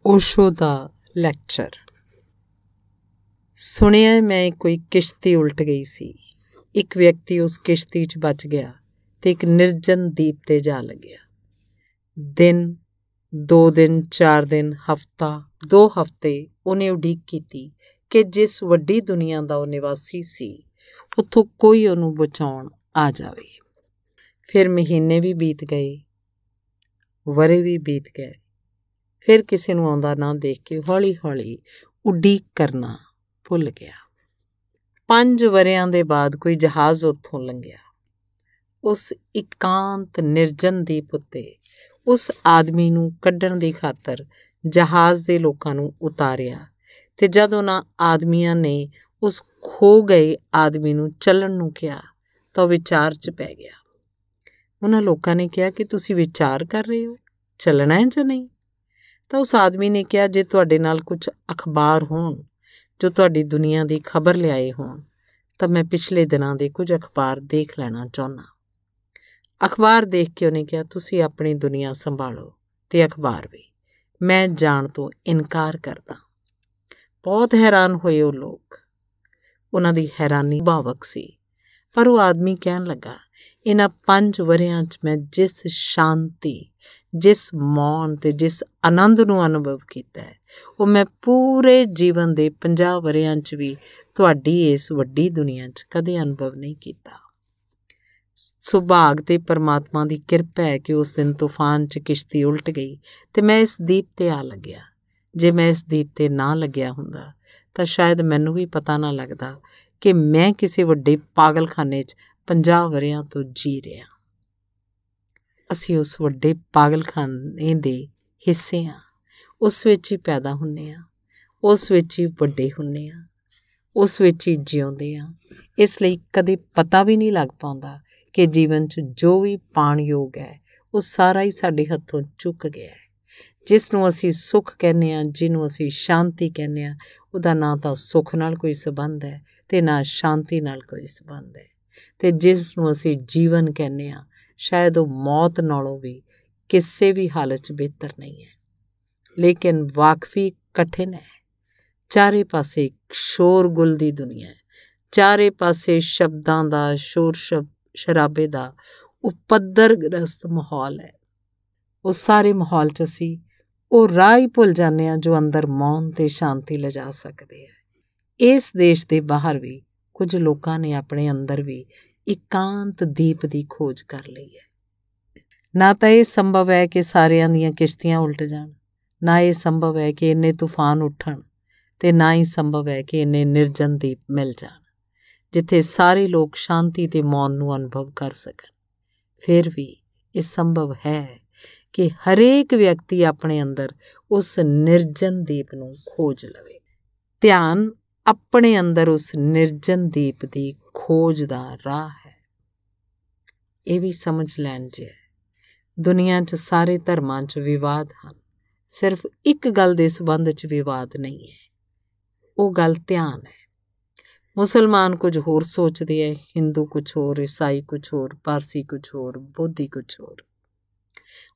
ओशो दा लैक्चर। सुनिया मैं कोई किश्ती उल्ट गई सी। एक व्यक्ति उस किश्ती च बच गया ते एक निर्जन दीप ते जा लग्या। दिन 2 दिन 4 दिन हफ्ता 2 हफ्ते उन्हें उਡੀਕ ਕੀਤੀ कि जिस वड्डी दुनिया ਦਾ ਉਹ ਨਿਵਾਸੀ ਸੀ ਉੱਥੋਂ ਕੋਈ ਉਹਨੂੰ ਬਚਾਉਣ ਆ ਜਾਵੇ। ਫਿਰ ਮਹੀਨੇ ਵੀ ਬੀਤ ਗਏ, ਵਰੇ ਵੀ ਬੀਤ ਗਏ। ਫਿਰ ਕਿਸੇ ਨੂੰ ਆਉਂਦਾ ਨਾ ਦੇਖ ਕੇ ਹੌਲੀ ਹੌਲੀ ਉਡੀਕ ਕਰਨਾ ਭੁੱਲ ਗਿਆ। 5 ਵਰਿਆਂ ਦੇ ਬਾਅਦ ਕੋਈ ਜਹਾਜ਼ ਉੱਥੋਂ ਲੰਘਿਆ। ਉਸ ਇਕਾਂਤ ਨਿਰਜਨ ਦੀਪ ਉੱਤੇ ਉਸ ਆਦਮੀ ਨੂੰ ਕੱਢਣ ਦੀ ਖਾਤਰ ਜਹਾਜ਼ ਦੇ ਲੋਕਾਂ ਨੂੰ ਉਤਾਰਿਆ ਤੇ ਜਦ ਉਹਨਾਂ ਆਦਮੀਆਂ ਨੇ ਉਸ ਖੋ ਗਏ ਆਦਮੀ ਨੂੰ ਚੱਲਣ ਨੂੰ ਕਿਹਾ ਤਾਂ ਉਹ ਵਿਚਾਰ 'ਚ ਪੈ ਗਿਆ। ਉਹਨਾਂ ਲੋਕਾਂ ਨੇ ਕਿਹਾ ਕਿ ਤੁਸੀਂ ਵਿਚਾਰ ਕਰ ਰਹੇ ਹੋ, ਚੱਲਣਾ ਹੈ ਜਾਂ ਨਹੀਂ? ਤਾਂ ਉਸ ਆਦਮੀ ਨੇ ਕਿਹਾ, ਜੇ ਤੁਹਾਡੇ ਨਾਲ ਕੁਝ ਅਖਬਾਰ ਹੋਣ ਜੋ ਤੁਹਾਡੀ ਦੁਨੀਆ ਦੀ ਖਬਰ ਲਿਆਏ ਹੋਣ ਤਾਂ ਮੈਂ ਪਿਛਲੇ ਦਿਨਾਂ ਦੇ ਕੁਝ ਅਖਬਾਰ ਦੇਖ ਲੈਣਾ ਚਾਹੁੰਦਾ। ਅਖਬਾਰ ਦੇਖ ਕੇ ਉਹਨੇ ਕਿਹਾ, ਤੁਸੀਂ ਆਪਣੀ ਦੁਨੀਆ ਸੰਭਾਲੋ ਤੇ ਅਖਬਾਰ ਵੀ, ਮੈਂ ਜਾਣ ਤੋਂ ਇਨਕਾਰ ਕਰਦਾ। ਬਹੁਤ ਹੈਰਾਨ ਹੋਏ ਉਹ ਲੋਕ। ਉਹਨਾਂ ਦੀ ਹੈਰਾਨੀ ਭਾਵਕ ਸੀ। ਪਰ ਉਹ ਆਦਮੀ ਕਹਿਣ ਲੱਗਾ, ਇਹਨਾਂ 5 ਵਰਿਆਂ 'ਚ ਮੈਂ ਜਿਸ ਸ਼ਾਂਤੀ, ਜਿਸ ਮੌਨ ਤੇ ਜਿਸ ਆਨੰਦ ਨੂੰ ਅਨੁਭਵ ਕੀਤਾ ਹੈ ਉਹ ਮੈਂ ਪੂਰੇ ਜੀਵਨ ਦੇ 50 ਵਰਿਆਂ 'ਚ ਵੀ ਤੁਹਾਡੀ ਇਸ ਵੱਡੀ ਦੁਨੀਆ 'ਚ ਕਦੇ ਅਨੁਭਵ ਨਹੀਂ ਕੀਤਾ। ਸੁਭਾਗ ਤੇ ਪਰਮਾਤਮਾ ਦੀ ਕਿਰਪਾ ਹੈ ਕਿ ਉਸ ਦਿਨ ਤੂਫਾਨ 'ਚ ਕਿਸ਼ਤੀ ਉਲਟ ਗਈ ਤੇ ਮੈਂ ਇਸ ਦੀਪ ਤੇ ਆ ਲੱਗਿਆ। ਜੇ ਮੈਂ ਇਸ ਦੀਪ ਤੇ ਨਾ ਲੱਗਿਆ ਹੁੰਦਾ ਤਾਂ ਸ਼ਾਇਦ ਮੈਨੂੰ ਵੀ ਪਤਾ ਨਾ ਲੱਗਦਾ ਕਿ ਮੈਂ ਕਿਸੇ ਵੱਡੇ ਪਾਗਲਖਾਨੇ 'ਚ 50 ਵਰਿਆਂ ਤੋਂ ਜੀ ਰਿਹਾ। ਅਸੀਂ ਉਸ ਵੱਡੇ ਪਾਗਲਖਾਨੇ ਦੇ ਹਿੱਸੇ ਹਾਂ। ਉਸ ਵਿੱਚ ਹੀ ਪੈਦਾ ਹੁੰਦੇ ਹਾਂ, ਉਸ ਵਿੱਚ ਹੀ ਵੱਡੇ ਹੁੰਦੇ ਹਾਂ, ਉਸ ਵਿੱਚ ਹੀ ਜਿਉਂਦੇ ਹਾਂ। ਇਸ ਲਈ ਕਦੇ ਪਤਾ ਵੀ ਨਹੀਂ ਲੱਗ ਪਾਉਂਦਾ ਕਿ ਜੀਵਨ 'ਚ ਜੋ ਵੀ ਪਾਉਣ ਯੋਗ ਹੈ ਉਹ ਸਾਰਾ ਹੀ ਸਾਡੇ ਹੱਥੋਂ ਚੁੱਕ ਗਿਆ ਹੈ। ਜਿਸ ਨੂੰ ਅਸੀਂ ਸੁੱਖ ਕਹਿੰਦੇ ਹਾਂ, ਜਿਹਨੂੰ ਅਸੀਂ ਸ਼ਾਂਤੀ ਕਹਿੰਦੇ ਹਾਂ, ਉਹਦਾ ਨਾ ਤਾਂ ਸੁੱਖ ਨਾਲ ਕੋਈ ਸੰਬੰਧ ਹੈ ਅਤੇ ਨਾ ਸ਼ਾਂਤੀ ਨਾਲ ਕੋਈ ਸੰਬੰਧ ਹੈ। ਅਤੇ ਜਿਸ ਨੂੰ ਅਸੀਂ ਜੀਵਨ ਕਹਿੰਦੇ ਹਾਂ, ਸ਼ਾਇਦ ਉਹ ਮੌਤ ਨਾਲੋਂ ਵੀ ਕਿਸੇ ਵੀ ਹਾਲਤ 'ਚ ਬਿਹਤਰ ਨਹੀਂ ਹੈ। ਲੇਕਿਨ ਵਾਕਫੀ ਕਠਿਨ ਹੈ। ਚਾਰੇ ਪਾਸੇ ਸ਼ੋਰਗੁਲ ਦੀ ਦੁਨੀਆ ਹੈ। ਚਾਰੇ ਪਾਸੇ ਸ਼ਬਦਾਂ ਦਾ ਸ਼ੋਰ ਸ਼ਰਾਬੇ ਦਾ ਉਪੱਦਰਗ੍ਰਸਤ ਮਾਹੌਲ ਹੈ। ਉਸ ਸਾਰੇ ਮਾਹੌਲ 'ਚ ਅਸੀਂ ਉਹ ਰਾਹ ਹੀ ਭੁੱਲ ਜਾਂਦੇ ਹਾਂ ਜੋ ਅੰਦਰ ਮੌਨ ਅਤੇ ਸ਼ਾਂਤੀ ਲਿਜਾ ਸਕਦੇ ਹੈ। ਇਸ ਦੇਸ਼ ਦੇ ਬਾਹਰ ਵੀ ਕੁਝ ਲੋਕਾਂ ਨੇ ਆਪਣੇ ਅੰਦਰ ਵੀ ਇਕਾਂਤ ਦੀਪ ਦੀ ਖੋਜ ਕਰ ਲਈ ਹੈ। ਨਾ ਤਾਂ ਇਹ ਸੰਭਵ ਹੈ ਕਿ ਸਾਰਿਆਂ ਦੀਆਂ ਕਿਸ਼ਤੀਆਂ ਉਲਟ ਜਾਣ, ਨਾ ਇਹ ਸੰਭਵ ਹੈ ਕਿ ਇੰਨੇ ਤੂਫਾਨ ਉੱਠਣ ਅਤੇ ਨਾ ਹੀ ਸੰਭਵ ਹੈ ਕਿ ਇੰਨੇ ਨਿਰਜਨ ਦੀਪ ਮਿਲ ਜਾਣ ਜਿੱਥੇ ਸਾਰੇ ਲੋਕ ਸ਼ਾਂਤੀ ਅਤੇ ਮੌਨ ਨੂੰ ਅਨੁਭਵ ਕਰ ਸਕਣ। ਫਿਰ ਵੀ ਇਹ ਸੰਭਵ ਹੈ ਕਿ ਹਰੇਕ ਵਿਅਕਤੀ ਆਪਣੇ ਅੰਦਰ ਉਸ ਨਿਰਜਨ ਦੀਪ ਨੂੰ ਖੋਜ ਲਵੇ। ਧਿਆਨ ਆਪਣੇ ਅੰਦਰ ਉਸ ਨਿਰਜਨ ਦੀਪ ਦੀ ਖੋਜ ਦਾ ਰਾਹ ਹੈ। ਇਹ ਵੀ ਸਮਝ ਲੈਣ 'ਚ ਹੈ, ਦੁਨੀਆ 'ਚ ਸਾਰੇ ਧਰਮਾਂ 'ਚ ਵਿਵਾਦ ਹਨ, ਸਿਰਫ ਇੱਕ ਗੱਲ ਦੇ ਸੰਬੰਧ 'ਚ ਵਿਵਾਦ ਨਹੀਂ ਹੈ। ਉਹ ਗੱਲ ਧਿਆਨ ਹੈ। ਮੁਸਲਮਾਨ ਕੁਝ ਹੋਰ ਸੋਚਦੇ ਹੈ, ਹਿੰਦੂ ਕੁਝ ਹੋਰ, ਈਸਾਈ ਕੁਝ ਹੋਰ, ਪਾਰਸੀ ਕੁਝ ਹੋਰ, ਬੋਧੀ ਕੁਝ ਹੋਰ।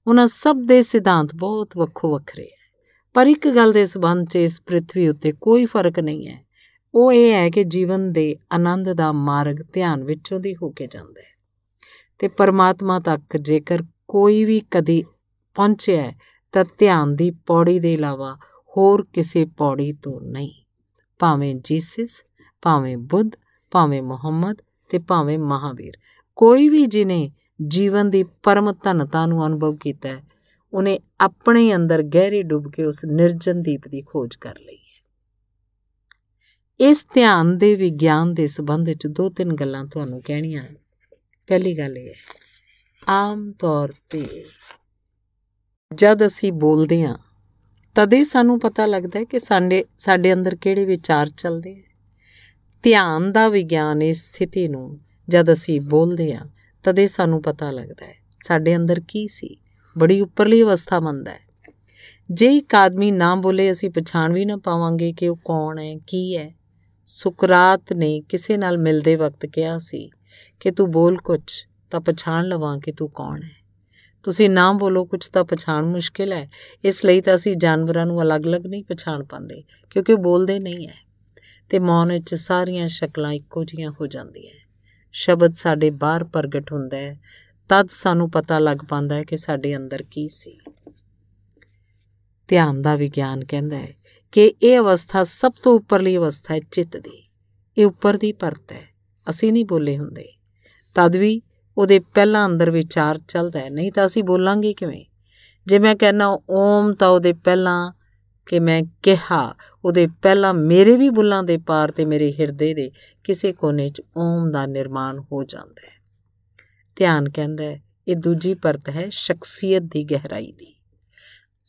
ਉਹਨਾਂ ਸਭ ਦੇ ਸਿਧਾਂਤ ਬਹੁਤ ਵੱਖੋ ਵੱਖਰੇ ਹੈ, ਪਰ ਇੱਕ ਗੱਲ ਦੇ ਸੰਬੰਧ 'ਚ ਇਸ ਪ੍ਰਿਥਵੀ ਉੱਤੇ ਕੋਈ ਫਰਕ ਨਹੀਂ ਹੈ। ਉਹ ਇਹ ਹੈ ਕਿ ਜੀਵਨ ਦੇ ਆਨੰਦ ਦਾ ਮਾਰਗ ਧਿਆਨ ਵਿੱਚੋਂ ਦੀ ਹੋ ਕੇ ਜਾਂਦਾ ਹੈ ਅਤੇ ਪਰਮਾਤਮਾ ਤੱਕ ਜੇਕਰ ਕੋਈ ਵੀ ਕਦੇ ਪਹੁੰਚਿਆ ਹੈ ਤਾਂ ਧਿਆਨ ਦੀ ਪੌੜੀ ਦੇ ਇਲਾਵਾ ਹੋਰ ਕਿਸੇ ਪੌੜੀ ਤੋਂ ਨਹੀਂ। ਭਾਵੇਂ ਜੀਸਸ, ਭਾਵੇਂ ਬੁੱਧ, ਭਾਵੇਂ ਮੁਹੰਮਦ ਅਤੇ ਭਾਵੇਂ ਮਹਾਂਵੀਰ, ਕੋਈ ਵੀ ਜਿਹਨੇ ਜੀਵਨ ਦੀ ਪਰਮ ਧਨਤਾ ਨੂੰ ਅਨੁਭਵ ਕੀਤਾ ਹੈ ਉਹਨੇ ਆਪਣੇ ਅੰਦਰ ਗਹਿਰੇ ਡੁੱਬ ਕੇ ਉਸ ਨਿਰਜਨ ਦੀਪ ਦੀ ਖੋਜ ਕਰ ਲਈ ਹੈ। ਇਸ ਧਿਆਨ ਦੇ ਵਿਗਿਆਨ ਦੇ ਸੰਬੰਧ ਵਿੱਚ 2-3 ਗੱਲਾਂ ਤੁਹਾਨੂੰ ਕਹਿਣੀਆਂ। ਪਹਿਲੀ ਗੱਲ ਇਹ ਹੈ, ਆਮ ਤੌਰ 'ਤੇ ਜਦ ਅਸੀਂ ਬੋਲਦੇ ਹਾਂ ਤਦੇ ਸਾਨੂੰ ਪਤਾ ਲੱਗਦਾ ਹੈ ਕਿ ਸਾਡੇ ਅੰਦਰ ਕਿਹੜੇ ਵਿਚਾਰ ਚੱਲਦੇ ਹੈ। ਧਿਆਨ ਦਾ ਵਿਗਿਆਨ ਇਸ ਸਥਿਤੀ ਨੂੰ ਜਦ ਅਸੀਂ ਬੋਲਦੇ ਹਾਂ ਤਦੇ ਸਾਨੂੰ ਪਤਾ ਲੱਗਦਾ ਹੈ ਸਾਡੇ ਅੰਦਰ ਕੀ ਸੀ। ਬੜੀ ਉੱਪਰਲੀ ਅਵਸਥਾ ਮੰਨਦਾ ਹੈ। ਜੇ ਇੱਕ ਆਦਮੀ ਨਾ ਬੋਲੇ ਅਸੀਂ ਪਛਾਣ ਵੀ ਨਾ ਪਾਵਾਂਗੇ ਕਿ ਉਹ ਕੌਣ ਹੈ, ਕੀ ਹੈ। ਸੁਕਰਾਤ ਨੇ ਕਿਸੇ ਨਾਲ ਮਿਲਦੇ ਵਕਤ ਕਿਹਾ ਸੀ ਕਿ ਤੂੰ ਬੋਲ ਕੁਛ ਤਾਂ ਪਛਾਣ ਲਵਾਂ ਕਿ ਤੂੰ ਕੌਣ ਹੈ। ਤੁਸੀਂ ਨਾ ਬੋਲੋ ਕੁਝ ਤਾਂ ਪਛਾਣ ਮੁਸ਼ਕਿਲ ਹੈ। ਇਸ ਲਈ ਤਾਂ ਅਸੀਂ ਜਾਨਵਰਾਂ ਨੂੰ ਅਲੱਗ-ਅਲੱਗ ਨਹੀਂ ਪਛਾਣ ਪਾਉਂਦੇ, ਕਿਉਂਕਿ ਉਹ ਬੋਲਦੇ ਨਹੀਂ ਹੈ। ਅਤੇ ਮੌਨ ਵਿੱਚ ਸਾਰੀਆਂ ਸ਼ਕਲਾਂ ਇੱਕੋ ਜਿਹੀਆਂ ਹੋ ਜਾਂਦੀਆਂ। ਸ਼ਬਦ ਸਾਡੇ ਬਾਹਰ ਪ੍ਰਗਟ ਹੁੰਦਾ ਹੈ, ਤਦ ਸਾਨੂੰ ਪਤਾ ਲੱਗ ਪਾਉਂਦਾ ਹੈ ਕਿ ਸਾਡੇ ਅੰਦਰ ਕੀ ਸੀ। ਧਿਆਨ ਦਾ ਵਿਗਿਆਨ ਕਹਿੰਦਾ ਹੈ ਕਿ ਇਹ ਅਵਸਥਾ ਸਭ ਤੋਂ ਉੱਪਰਲੀ ਅਵਸਥਾ ਹੈ ਚਿੱਤ ਦੀ। ਇਹ ਉੱਪਰ ਦੀ ਪਰਤ ਹੈ। ਅਸੀਂ ਨਹੀਂ ਬੋਲੇ ਹੁੰਦੇ, ਤਦ ਵੀ ਉਹਦੇ ਪਹਿਲਾਂ ਅੰਦਰ ਵਿਚਾਰ ਚੱਲਦਾ ਹੈ, ਨਹੀਂ ਤਾਂ ਅਸੀਂ ਬੋਲਾਂਗੇ ਕਿਵੇਂ। ਜੇ ਮੈਂ ਕਹਿੰਦਾ ਓਮ ਤਾਂ ਉਹਦੇ ਪਹਿਲਾਂ ਕਿ ਮੈਂ ਕਿਹਾ, ਉਹਦੇ ਪਹਿਲਾਂ ਮੇਰੇ ਵੀ ਬੁੱਲਾਂ ਦੇ ਪਾਰ ਤੇ ਮੇਰੇ ਹਿਰਦੇ ਦੇ ਕਿਸੇ ਕੋਨੇ 'ਚ ਓਮ ਦਾ ਨਿਰਮਾਣ ਹੋ ਜਾਂਦਾ ਹੈ। ਧਿਆਨ ਕਹਿੰਦਾ ਹੈ ਇਹ ਦੂਜੀ ਪਰਤ ਹੈ ਸ਼ਖਸੀਅਤ ਦੀ ਗਹਿਰਾਈ ਦੀ।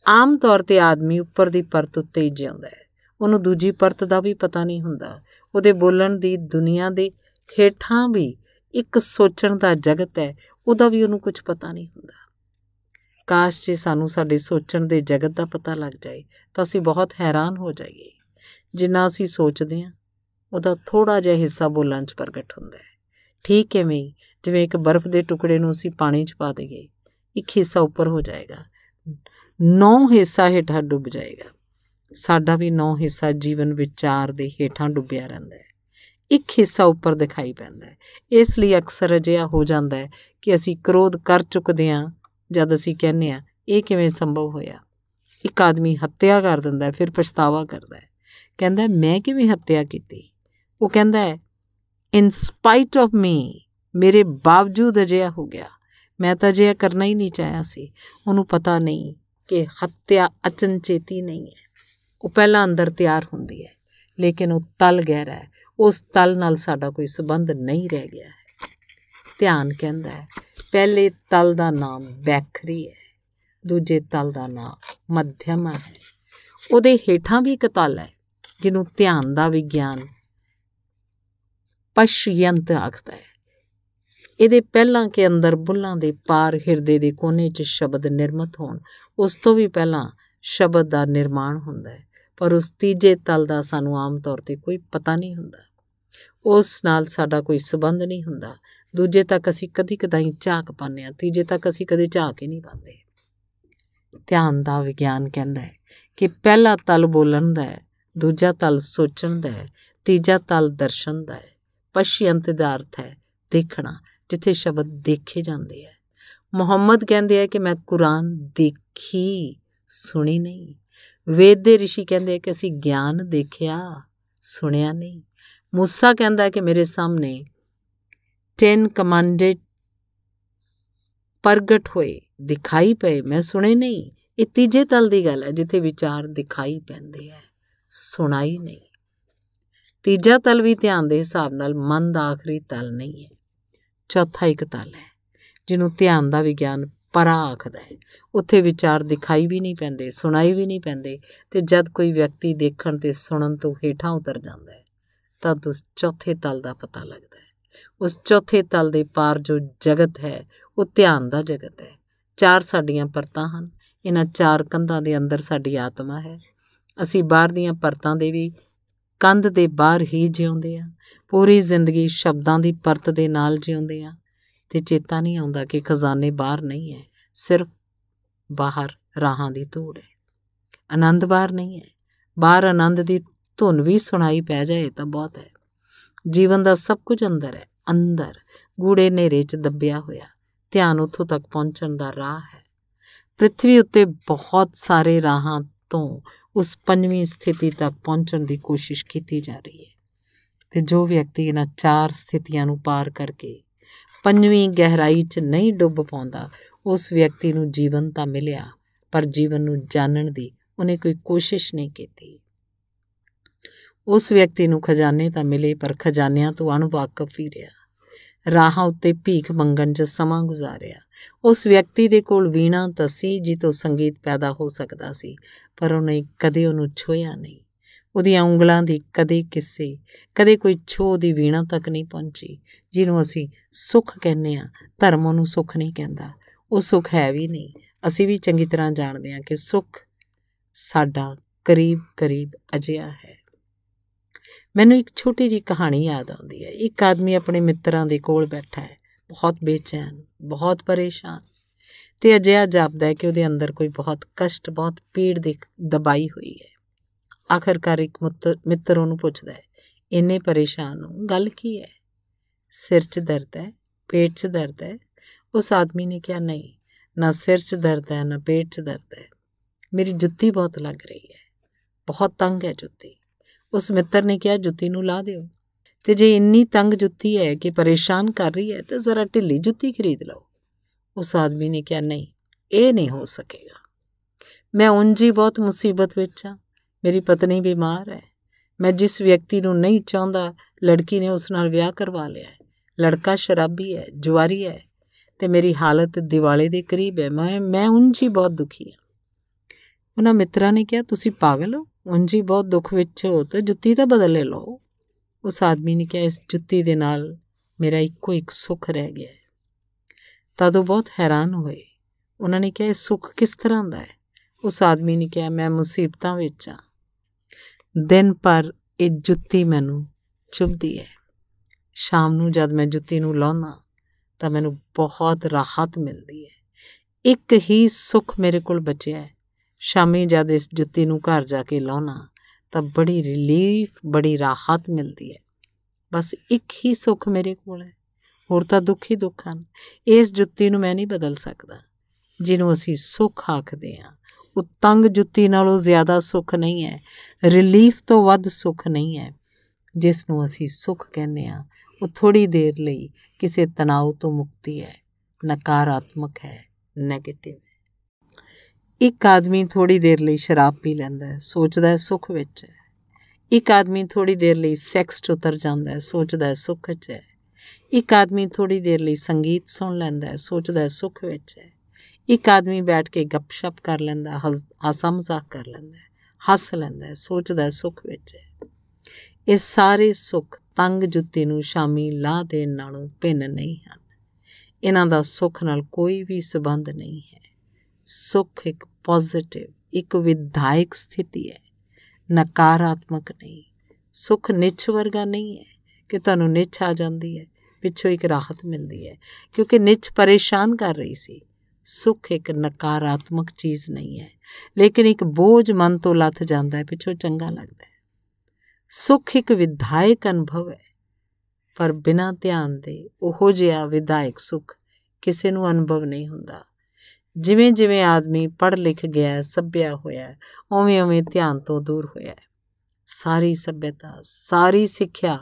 ਆਮ ਤੌਰ 'ਤੇ ਆਦਮੀ ਉੱਪਰ ਦੀ ਪਰਤ ਉੱਤੇ ਹੀ ਜਿਉਂਦਾ ਹੈ, ਉਹਨੂੰ ਦੂਜੀ ਪਰਤ ਦਾ ਵੀ ਪਤਾ ਨਹੀਂ ਹੁੰਦਾ। ਉਹਦੇ ਬੋਲਣ ਦੀ ਦੁਨੀਆ ਦੇ ਹੇਠਾਂ ਵੀ ਇੱਕ ਸੋਚਣ ਦਾ ਜਗਤ ਹੈ, ਉਹਦਾ ਵੀ ਉਹਨੂੰ ਕੁਝ ਪਤਾ ਨਹੀਂ ਹੁੰਦਾ। ਕਾਸ਼ ਜੇ ਸਾਨੂੰ ਸਾਡੇ ਸੋਚਣ ਦੇ ਜਗਤ ਦਾ ਪਤਾ ਲੱਗ ਜਾਏ ਤਾਂ ਅਸੀਂ ਬਹੁਤ ਹੈਰਾਨ ਹੋ ਜਾਈਏ। ਜਿੰਨਾ ਅਸੀਂ ਸੋਚਦੇ ਹਾਂ ਉਹਦਾ ਥੋੜ੍ਹਾ ਜਿਹਾ ਹਿੱਸਾ ਬੋਲਣ 'ਚ ਪ੍ਰਗਟ ਹੁੰਦਾ ਹੈ। ਠੀਕ ਐਵੇਂ ਹੀ ਜਿਵੇਂ ਇੱਕ ਬਰਫ਼ ਦੇ ਟੁਕੜੇ ਨੂੰ ਅਸੀਂ ਪਾਣੀ 'ਚ ਪਾ ਦੇਈਏ, ਇੱਕ ਹਿੱਸਾ ਉੱਪਰ ਹੋ ਜਾਏਗਾ, 9 ਹਿੱਸਾ ਹੇਠਾਂ ਡੁੱਬ ਜਾਏਗਾ। ਸਾਡਾ ਵੀ 9 ਹਿੱਸਾ ਜੀਵਨ ਵਿਚਾਰ ਦੇ ਹੇਠਾਂ ਡੁੱਬਿਆ ਰਹਿੰਦਾ ਹੈ, ਇੱਕ ਹਿੱਸਾ ਉੱਪਰ ਦਿਖਾਈ ਪੈਂਦਾ ਹੈ। ਇਸ ਲਈ ਅਕਸਰ ਅਜਿਹਾ ਹੋ ਜਾਂਦਾ ਹੈ ਕਿ ਅਸੀਂ ਕ੍ਰੋਧ ਕਰ ਚੁੱਕਦੇ ਹਾਂ ਜਦ ਅਸੀਂ ਕਹਿੰਦੇ ਹਾਂ ਇਹ ਕਿਵੇਂ ਸੰਭਵ ਹੋਇਆ। ਇੱਕ ਆਦਮੀ ਹੱਤਿਆ ਕਰ ਦਿੰਦਾ, ਫਿਰ ਪਛਤਾਵਾ ਕਰਦਾ ਹੈ, ਕਹਿੰਦਾ ਮੈਂ ਕਿਵੇਂ ਹੱਤਿਆ ਕੀਤੀ। ਉਹ ਕਹਿੰਦਾ ਹੈ ਇਨ ਸਪਾਈਟ ਆਫ ਮੀ, ਮੇਰੇ ਬਾਵਜੂਦ ਅਜਿਹਾ ਹੋ ਗਿਆ, ਮੈਂ ਤਾਂ ਅਜਿਹਾ ਕਰਨਾ ਹੀ ਨਹੀਂ ਚਾਹਿਆ ਸੀ। ਉਹਨੂੰ ਪਤਾ ਨਹੀਂ ਕਿ ਹੱਤਿਆ ਅਚਨਚੇਤੀ ਨਹੀਂ ਹੈ, ਉਹ ਪਹਿਲਾਂ ਅੰਦਰ ਤਿਆਰ ਹੁੰਦੀ ਹੈ, ਲੇਕਿਨ ਉਹ ਤਲ ਗਹਿਰਾ ਹੈ, ਉਸ ਤਲ ਨਾਲ ਸਾਡਾ ਕੋਈ ਸੰਬੰਧ ਨਹੀਂ ਰਹਿ ਗਿਆ ਹੈ। ਧਿਆਨ ਕਹਿੰਦਾ ਹੈ ਪਹਿਲੇ ਤਲ ਦਾ ਨਾਮ ਵੈਖਰੀ ਹੈ, ਦੂਜੇ ਤਲ ਦਾ ਨਾਮ ਮੱਧਿਅਮਾ ਹੈ। ਉਹਦੇ ਹੇਠਾਂ ਵੀ ਇੱਕ ਤਲ ਹੈ ਜਿਹਨੂੰ ਧਿਆਨ ਦਾ ਵਿਗਿਆਨ ਪਸ਼ਯੰਤ ਆਖਦਾ ਹੈ। ਇਹਦੇ ਪਹਿਲਾਂ ਕਿ ਅੰਦਰ ਬੁੱਲਾਂ ਦੇ ਪਾਰ ਹਿਰਦੇ ਦੇ ਕੋਨੇ 'ਚ ਸ਼ਬਦ ਨਿਰਮਿਤ ਹੋਣ, ਉਸ ਤੋਂ ਵੀ ਪਹਿਲਾਂ ਸ਼ਬਦ ਦਾ ਨਿਰਮਾਣ ਹੁੰਦਾ ਹੈ। ਪਰ ਉਸ ਤੀਜੇ ਤਲ ਦਾ ਸਾਨੂੰ ਆਮ ਤੌਰ 'ਤੇ ਕੋਈ ਪਤਾ ਨਹੀਂ ਹੁੰਦਾ, ਉਸ ਨਾਲ ਸਾਡਾ ਕੋਈ ਸੰਬੰਧ ਨਹੀਂ ਹੁੰਦਾ। ਦੂਜੇ ਤੱਕ ਅਸੀਂ ਕਦੀ ਕਦਾਈ ਝਾਕ ਪਾਉਂਦੇ ਹਾਂ, ਤੀਜੇ ਤੱਕ ਅਸੀਂ ਕਦੇ ਝਾਕ ਹੀ ਨਹੀਂ ਪਾਉਂਦੇ। ਧਿਆਨ ਦਾ ਵਿਗਿਆਨ ਕਹਿੰਦਾ ਹੈ ਕਿ ਪਹਿਲਾ ਤਲ ਬੋਲਣ ਦਾ ਹੈ, ਦੂਜਾ ਤਲ ਸੋਚਣ ਦਾ ਹੈ, ਤੀਜਾ ਤਲ ਦਰਸ਼ਨ ਦਾ ਹੈ। ਪਸ਼ਯੰਤ ਦਾ ਅਰਥ ਹੈ ਦੇਖਣਾ, ਜਿੱਥੇ ਸ਼ਬਦ ਦੇਖੇ ਜਾਂਦੇ ਹੈ। ਮੁਹੰਮਦ ਕਹਿੰਦੇ ਆ ਕਿ ਮੈਂ ਕੁਰਾਨ ਦੇਖੀ, ਸੁਣੀ ਨਹੀਂ। ਵੇਦ ਦੇ ਰਿਸ਼ੀ ਕਹਿੰਦੇ ਆ ਕਿ ਅਸੀਂ ਗਿਆਨ ਦੇਖਿਆ, ਸੁਣਿਆ ਨਹੀਂ। ਮੂਸਾ ਕਹਿੰਦਾ ਕਿ ਮੇਰੇ ਸਾਹਮਣੇ 10 ਕਮਾਂਡਡ ਪ੍ਰਗਟ ਹੋਏ, ਦਿਖਾਈ ਪਏ, ਮੈਂ ਸੁਣੇ ਨਹੀਂ। ਇਹ ਤੀਜੇ ਤਲ ਦੀ ਗੱਲ ਹੈ ਜਿੱਥੇ ਵਿਚਾਰ ਦਿਖਾਈ ਪੈਂਦੇ ਹੈ, ਸੁਣਾਈ ਨਹੀਂ। ਤੀਜਾ ਤਲ ਵੀ ਧਿਆਨ ਦੇ ਹਿਸਾਬ ਨਾਲ ਮਨ ਦਾ ਆਖਰੀ ਤਲ ਨਹੀਂ ਹੈ। ਚੌਥਾ ਇੱਕ ਤਲ ਹੈ ਜਿਹਨੂੰ ਧਿਆਨ ਦਾ ਵਿਗਿਆਨ ਪਰਾ ਆਖਦਾ ਹੈ। ਉੱਥੇ ਵਿਚਾਰ ਦਿਖਾਈ ਵੀ ਨਹੀਂ ਪੈਂਦੇ, ਸੁਣਾਈ ਵੀ ਨਹੀਂ ਪੈਂਦੇ। ਅਤੇ ਜਦ ਕੋਈ ਵਿਅਕਤੀ ਦੇਖਣ ਅਤੇ ਸੁਣਨ ਤੋਂ ਹੇਠਾਂ ਉਤਰ ਜਾਂਦਾ ਹੈ ਤਦ ਉਸ ਚੌਥੇ ਤਲ ਦਾ ਪਤਾ ਲੱਗਦਾ ਹੈ। ਉਸ ਚੌਥੇ ਤਲ ਦੇ ਪਾਰ ਜੋ ਜਗਤ ਹੈ ਉਹ ਧਿਆਨ ਦਾ ਜਗਤ ਹੈ। 4 ਸਾਡੀਆਂ ਪਰਤਾਂ ਹਨ। ਇਹਨਾਂ 4 ਕੰਧਾਂ ਦੇ ਅੰਦਰ ਸਾਡੀ ਆਤਮਾ ਹੈ। ਅਸੀਂ ਬਾਹਰ ਦੀਆਂ ਪਰਤਾਂ ਦੇ ਵੀ ਕੰਧ ਦੇ ਬਾਹਰ ਹੀ ਜਿਉਂਦੇ ਹਾਂ। ਪੂਰੀ ਜ਼ਿੰਦਗੀ ਸ਼ਬਦਾਂ ਦੀ ਪਰਤ ਦੇ ਨਾਲ ਜਿਉਂਦੇ ਹਾਂ ਅਤੇ ਚੇਤਾ ਨਹੀਂ ਆਉਂਦਾ ਕਿ ਖਜ਼ਾਨੇ ਬਾਹਰ ਨਹੀਂ ਹੈ, ਸਿਰਫ ਬਾਹਰ ਰਾਹਾਂ ਦੀ ਧੂੜ ਹੈ। ਆਨੰਦ ਬਾਹਰ ਨਹੀਂ ਹੈ, ਬਾਹਰ ਆਨੰਦ ਦੀ ਧੁਨ ਵੀ ਸੁਣਾਈ ਪੈ ਜਾਏ ਤਾਂ ਬਹੁਤ ਹੈ। ਜੀਵਨ ਦਾ ਸਭ ਕੁਝ ਅੰਦਰ ਹੈ, ਅੰਦਰ ਗੂੜੇ ਹਨੇਰੇ 'ਚ ਦੱਬਿਆ ਹੋਇਆ। ਧਿਆਨ ਉੱਥੋਂ ਤੱਕ ਪਹੁੰਚਣ ਦਾ ਰਾਹ ਹੈ। ਪ੍ਰਿਥਵੀ ਉੱਤੇ ਬਹੁਤ ਸਾਰੇ ਰਾਹਾਂ ਤੋਂ ਉਸ 5ਵੀਂ ਸਥਿਤੀ ਤੱਕ ਪਹੁੰਚਣ ਦੀ ਕੋਸ਼ਿਸ਼ ਕੀਤੀ ਜਾ ਰਹੀ ਹੈ। ਅਤੇ ਜੋ ਵਿਅਕਤੀ ਇਹਨਾਂ 4 ਸਥਿਤੀਆਂ ਨੂੰ ਪਾਰ ਕਰਕੇ 5ਵੀਂ ਗਹਿਰਾਈ 'ਚ ਨਹੀਂ ਡੁੱਬ ਪਾਉਂਦਾ, ਉਸ ਵਿਅਕਤੀ ਨੂੰ ਜੀਵਨ ਤਾਂ ਮਿਲਿਆ, ਪਰ ਜੀਵਨ ਨੂੰ ਜਾਣਨ ਦੀ ਉਹਨੇ ਕੋਈ ਕੋਸ਼ਿਸ਼ ਨਹੀਂ ਕੀਤੀ। ਉਸ ਵਿਅਕਤੀ ਨੂੰ ਖਜ਼ਾਨੇ ਤਾਂ ਮਿਲੇ, ਪਰ ਖਜ਼ਾਨਿਆਂ ਤੋਂ ਅਣਵਾਕਫ ਹੀ ਰਿਹਾ। ਰਾਹਾਂ ਉੱਤੇ ਭੀਖ ਮੰਗਣ 'ਚ ਸਮਾਂ ਗੁਜ਼ਾਰਿਆ। ਉਸ ਵਿਅਕਤੀ ਦੇ ਕੋਲ ਵੀਣਾ ਤਾਂ ਸੀ ਜਿੱਥੋਂ ਸੰਗੀਤ ਪੈਦਾ ਹੋ ਸਕਦਾ ਸੀ, ਪਰ ਉਹਨੇ ਕਦੇ ਉਹਨੂੰ ਛੋਹਿਆ ਨਹੀਂ। ਉਹਦੀਆਂ ਉਂਗਲਾਂ ਦੀ ਕਦੇ ਕੋਈ ਛੋਹ ਦੀ ਵੀਣਾ ਤੱਕ ਨਹੀਂ ਪਹੁੰਚੀ। ਜਿਹਨੂੰ ਅਸੀਂ ਸੁੱਖ ਕਹਿੰਦੇ ਹਾਂ, ਧਰਮ ਉਹਨੂੰ ਸੁੱਖ ਨਹੀਂ ਕਹਿੰਦਾ। ਉਹ ਸੁੱਖ ਹੈ ਵੀ ਨਹੀਂ। ਅਸੀਂ ਵੀ ਚੰਗੀ ਤਰ੍ਹਾਂ ਜਾਣਦੇ ਹਾਂ ਕਿ ਸੁੱਖ ਸਾਡਾ ਕਰੀਬ ਕਰੀਬ ਅਜਿਹਾ ਹੈ। ਮੈਨੂੰ ਇੱਕ ਛੋਟੀ ਜਿਹੀ ਕਹਾਣੀ ਯਾਦ ਆਉਂਦੀ ਹੈ। ਇੱਕ ਆਦਮੀ ਆਪਣੇ ਮਿੱਤਰਾਂ ਦੇ ਕੋਲ ਬੈਠਾ ਹੈ, ਬਹੁਤ ਬੇਚੈਨ, ਬਹੁਤ ਪਰੇਸ਼ਾਨ। ਤੇ ਅਜਿਹਾ ਜਾਪਦਾ ਹੈ ਕਿ ਉਹਦੇ ਅੰਦਰ ਕੋਈ ਬਹੁਤ ਕਸ਼ਟ, ਬਹੁਤ ਪੀੜ ਦੀ ਦਬਾਈ ਹੋਈ ਹੈ। ਆਖਰਕਾਰ ਇੱਕ ਮਿੱਤਰ ਉਹਨੂੰ ਪੁੱਛਦਾ ਹੈ, ਇੰਨੇ ਪਰੇਸ਼ਾਨ ਹੋ, ਗੱਲ ਕੀ ਹੈ? ਸਿਰ 'ਚ ਦਰਦ ਹੈ, ਪੇਟ 'ਚ ਦਰਦ ਹੈ? ਉਸ ਆਦਮੀ ਨੇ ਕਿਹਾ, ਨਹੀਂ, ਨਾ ਸਿਰ 'ਚ ਦਰਦ ਹੈ, ਨਾ ਪੇਟ 'ਚ ਦਰਦ ਹੈ, ਮੇਰੀ ਜੁੱਤੀ ਬਹੁਤ ਲੱਗ ਰਹੀ ਹੈ, ਬਹੁਤ ਤੰਗ ਹੈ ਜੁੱਤੀ। ਉਸ ਮਿੱਤਰ ਨੇ ਕਿਹਾ, ਜੁੱਤੀ ਨੂੰ ਲਾ ਦਿਓ, ਤੇ ਜੇ ਇੰਨੀ ਤੰਗ ਜੁੱਤੀ ਹੈ ਕਿ ਪਰੇਸ਼ਾਨ ਕਰ ਰਹੀ ਹੈ ਤਾਂ ਜ਼ਰਾ ਢਿੱਲੀ ਜੁੱਤੀ ਖਰੀਦ ਲਓ। ਉਸ ਆਦਮੀ ਨੇ ਕਿਹਾ, ਨਹੀਂ, ਇਹ ਨਹੀਂ ਹੋ ਸਕੇਗਾ, ਮੈਂ ਉਂਝ ਹੀ ਬਹੁਤ ਮੁਸੀਬਤ ਵਿੱਚ ਹਾਂ, ਮੇਰੀ ਪਤਨੀ ਬਿਮਾਰ ਹੈ, ਮੈਂ ਜਿਸ ਵਿਅਕਤੀ ਨੂੰ ਨਹੀਂ ਚਾਹੁੰਦਾ, ਲੜਕੀ ਨੇ ਉਸ ਨਾਲ ਵਿਆਹ ਕਰਵਾ ਲਿਆ ਹੈ, ਲੜਕਾ ਸ਼ਰਾਬੀ ਹੈ, ਜੁਆਰੀ ਹੈ, ਤੇ ਮੇਰੀ ਹਾਲਤ ਦਿਵਾਲੇ ਦੇ ਕਰੀਬ ਹੈ, ਮੈਂ ਉਂਝ ਹੀ ਬਹੁਤ ਦੁਖੀ ਹਾਂ। ਉਹਨਾਂ ਮਿੱਤਰਾਂ ਨੇ ਕਿਹਾ, ਤੁਸੀਂ ਪਾਗਲ ਹੋ, ਉਂਝ ਹੀ ਬਹੁਤ ਦੁੱਖ ਵਿੱਚ ਹੋ ਤਾਂ ਜੁੱਤੀ ਤਾਂ ਬਦਲ ਲਓ। ਉਸ ਆਦਮੀ ਨੇ ਕਿਹਾ, ਇਸ ਜੁੱਤੀ ਦੇ ਨਾਲ ਮੇਰਾ ਇੱਕੋ ਇੱਕ ਸੁੱਖ ਰਹਿ ਗਿਆ ਹੈ। ਤਦ ਉਹ ਬਹੁਤ ਹੈਰਾਨ ਹੋਏ। ਉਹਨਾਂ ਨੇ ਕਿਹਾ, ਇਹ ਸੁੱਖ ਕਿਸ ਤਰ੍ਹਾਂ ਦਾ ਹੈ? ਉਸ ਆਦਮੀ ਨੇ ਕਿਹਾ, ਮੈਂ ਮੁਸੀਬਤਾਂ ਵਿੱਚ ਹਾਂ, ਦਿਨ ਭਰ ਇਹ ਜੁੱਤੀ ਮੈਨੂੰ ਚੁੱਭਦੀ ਹੈ, ਸ਼ਾਮ ਨੂੰ ਜਦ ਮੈਂ ਜੁੱਤੀ ਨੂੰ ਲਾਉਂਦਾ ਤਾਂ ਮੈਨੂੰ ਬਹੁਤ ਰਾਹਤ ਮਿਲਦੀ ਹੈ। ਇੱਕ ਹੀ ਸੁੱਖ ਮੇਰੇ ਕੋਲ ਬਚਿਆ ਹੈ, ਸ਼ਾਮੀ ਜਦ ਇਸ ਜੁੱਤੀ ਨੂੰ ਘਰ ਜਾ ਕੇ ਲਾਉਣਾ ਤਾਂ ਬੜੀ ਰਿਲੀਫ, ਬੜੀ ਰਾਹਤ ਮਿਲਦੀ ਹੈ। ਬਸ ਇੱਕ ਹੀ ਸੁੱਖ ਮੇਰੇ ਕੋਲ ਹੈ, ਹੋਰ ਤਾਂ ਦੁੱਖ ਹੀ ਦੁੱਖ ਹਨ। ਇਸ ਜੁੱਤੀ ਨੂੰ ਮੈਂ ਨਹੀਂ ਬਦਲ ਸਕਦਾ। ਜਿਹਨੂੰ ਅਸੀਂ ਸੁੱਖ ਆਖਦੇ ਹਾਂ, ਉਹ ਤੰਗ ਜੁੱਤੀ ਨਾਲੋਂ ਜ਼ਿਆਦਾ ਸੁੱਖ ਨਹੀਂ ਹੈ, ਰਿਲੀਫ ਤੋਂ ਵੱਧ ਸੁੱਖ ਨਹੀਂ ਹੈ। ਜਿਸ ਨੂੰ ਅਸੀਂ ਸੁੱਖ ਕਹਿੰਦੇ ਹਾਂ, ਉਹ ਥੋੜ੍ਹੀ ਦੇਰ ਲਈ ਕਿਸੇ ਤਣਾਅ ਤੋਂ ਮੁਕਤੀ ਹੈ, ਨਕਾਰਾਤਮਕ ਹੈ, ਨੈਗੇਟਿਵ ਹੈ। ਇੱਕ ਆਦਮੀ ਥੋੜ੍ਹੀ ਦੇਰ ਲਈ ਸ਼ਰਾਬ ਪੀ ਲੈਂਦਾ ਹੈ, ਸੋਚਦਾ ਹੈ ਸੁੱਖ ਵਿੱਚ ਹੈ। ਇੱਕ ਆਦਮੀ ਥੋੜ੍ਹੀ ਦੇਰ ਲਈ ਸੈਕਸ 'ਚ ਉਤਰ ਜਾਂਦਾ ਹੈ, ਸੋਚਦਾ ਹੈ ਸੁੱਖ 'ਚ ਹੈ। ਇੱਕ ਆਦਮੀ ਥੋੜ੍ਹੀ ਦੇਰ ਲਈ ਸੰਗੀਤ ਸੁਣ ਲੈਂਦਾ ਹੈ, ਸੋਚਦਾ ਹੈ ਸੁੱਖ ਵਿੱਚ ਹੈ। ਇੱਕ ਆਦਮੀ ਬੈਠ ਕੇ ਗੱਪ-ਸ਼ਪ ਕਰ ਲੈਂਦਾ, ਹਾਸਾ ਮਜ਼ਾਕ ਕਰ ਲੈਂਦਾ, ਹੱਸ ਲੈਂਦਾ, ਸੋਚਦਾ ਹੈ ਸੁੱਖ ਵਿੱਚ ਹੈ। ਇਹ ਸਾਰੇ ਸੁੱਖ ਤੰਗ ਜੁੱਤੀ ਨੂੰ ਸ਼ਾਮੀ ਲਾਹ ਦੇਣ ਨਾਲੋਂ ਭਿੰਨ ਨਹੀਂ ਹਨ। ਇਹਨਾਂ ਦਾ ਸੁੱਖ ਨਾਲ ਕੋਈ ਵੀ ਸੰਬੰਧ ਨਹੀਂ ਹੈ। ਸੁੱਖ ਇੱਕ ਪੋਜ਼ਿਟਿਵ, ਇੱਕ ਵਿਧਾਇਕ ਸਥਿਤੀ ਹੈ, ਨਕਾਰਾਤਮਕ ਨਹੀਂ। ਸੁੱਖ ਨਿੱਛ ਵਰਗਾ ਨਹੀਂ ਹੈ ਕਿ ਤੁਹਾਨੂੰ ਨਿੱਛ ਆ ਜਾਂਦੀ ਹੈ, ਪਿੱਛੋਂ ਇੱਕ ਰਾਹਤ ਮਿਲਦੀ ਹੈ, ਕਿਉਂਕਿ ਨਿੱਛ ਪਰੇਸ਼ਾਨ ਕਰ ਰਹੀ ਸੀ। ਸੁੱਖ ਇੱਕ ਨਕਾਰਾਤਮਕ ਚੀਜ਼ ਨਹੀਂ ਹੈ, ਲੇਕਿਨ ਇੱਕ ਬੋਝ ਮਨ ਤੋਂ ਲੱਥ ਜਾਂਦਾ ਹੈ, ਪਿੱਛੋਂ ਚੰਗਾ ਲੱਗਦਾ ਹੈ। ਸੁੱਖ ਇੱਕ ਵਿਧਾਇਕ ਅਨੁਭਵ ਹੈ, ਪਰ ਬਿਨਾਂ ਧਿਆਨ ਦੇ ਉਹੋ ਜਿਹਾ ਵਿਧਾਇਕ ਸੁੱਖ ਕਿਸੇ ਨੂੰ ਅਨੁਭਵ ਨਹੀਂ ਹੁੰਦਾ। ਜਿਵੇਂ ਜਿਵੇਂ ਆਦਮੀ ਪੜ੍ਹ ਲਿਖ ਗਿਆ, ਸੱਭਿਆ ਹੋਇਆ, ਉਵੇਂ ਉਵੇਂ ਧਿਆਨ ਤੋਂ ਦੂਰ ਹੋਇਆ। ਸਾਰੀ ਸੱਭਿਅਤਾ, ਸਾਰੀ ਸਿੱਖਿਆ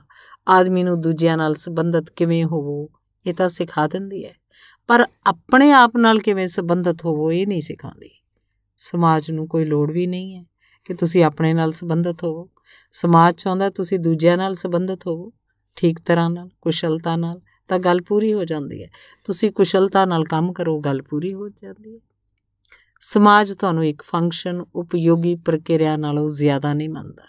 ਆਦਮੀ ਨੂੰ ਦੂਜਿਆਂ ਨਾਲ ਸੰਬੰਧਿਤ ਕਿਵੇਂ ਹੋਵੋ ਇਹ ਤਾਂ ਸਿਖਾ ਦਿੰਦੀ ਹੈ, ਪਰ ਆਪਣੇ ਆਪ ਨਾਲ ਕਿਵੇਂ ਸੰਬੰਧਿਤ ਹੋਵੋ ਇਹ ਨਹੀਂ ਸਿਖਾਉਂਦੀ। ਸਮਾਜ ਨੂੰ ਕੋਈ ਲੋੜ ਵੀ ਨਹੀਂ ਹੈ ਕਿ ਤੁਸੀਂ ਆਪਣੇ ਨਾਲ ਸੰਬੰਧਿਤ ਹੋਵੋ। ਸਮਾਜ ਚਾਹੁੰਦਾ ਤੁਸੀਂ ਦੂਜਿਆਂ ਨਾਲ ਸੰਬੰਧਿਤ ਹੋਵੋ, ਠੀਕ ਤਰ੍ਹਾਂ ਨਾਲ, ਕੁਸ਼ਲਤਾ ਨਾਲ, ਤਾਂ ਗੱਲ ਪੂਰੀ ਹੋ ਜਾਂਦੀ ਹੈ। ਤੁਸੀਂ ਕੁਸ਼ਲਤਾ ਨਾਲ ਕੰਮ ਕਰੋ, ਗੱਲ ਪੂਰੀ ਹੋ ਜਾਂਦੀ ਹੈ। ਸਮਾਜ ਤੁਹਾਨੂੰ ਇੱਕ ਫੰਕਸ਼ਨ, ਉਪਯੋਗੀ ਪ੍ਰਕਿਰਿਆ ਨਾਲੋਂ ਜ਼ਿਆਦਾ ਨਹੀਂ ਮੰਨਦਾ।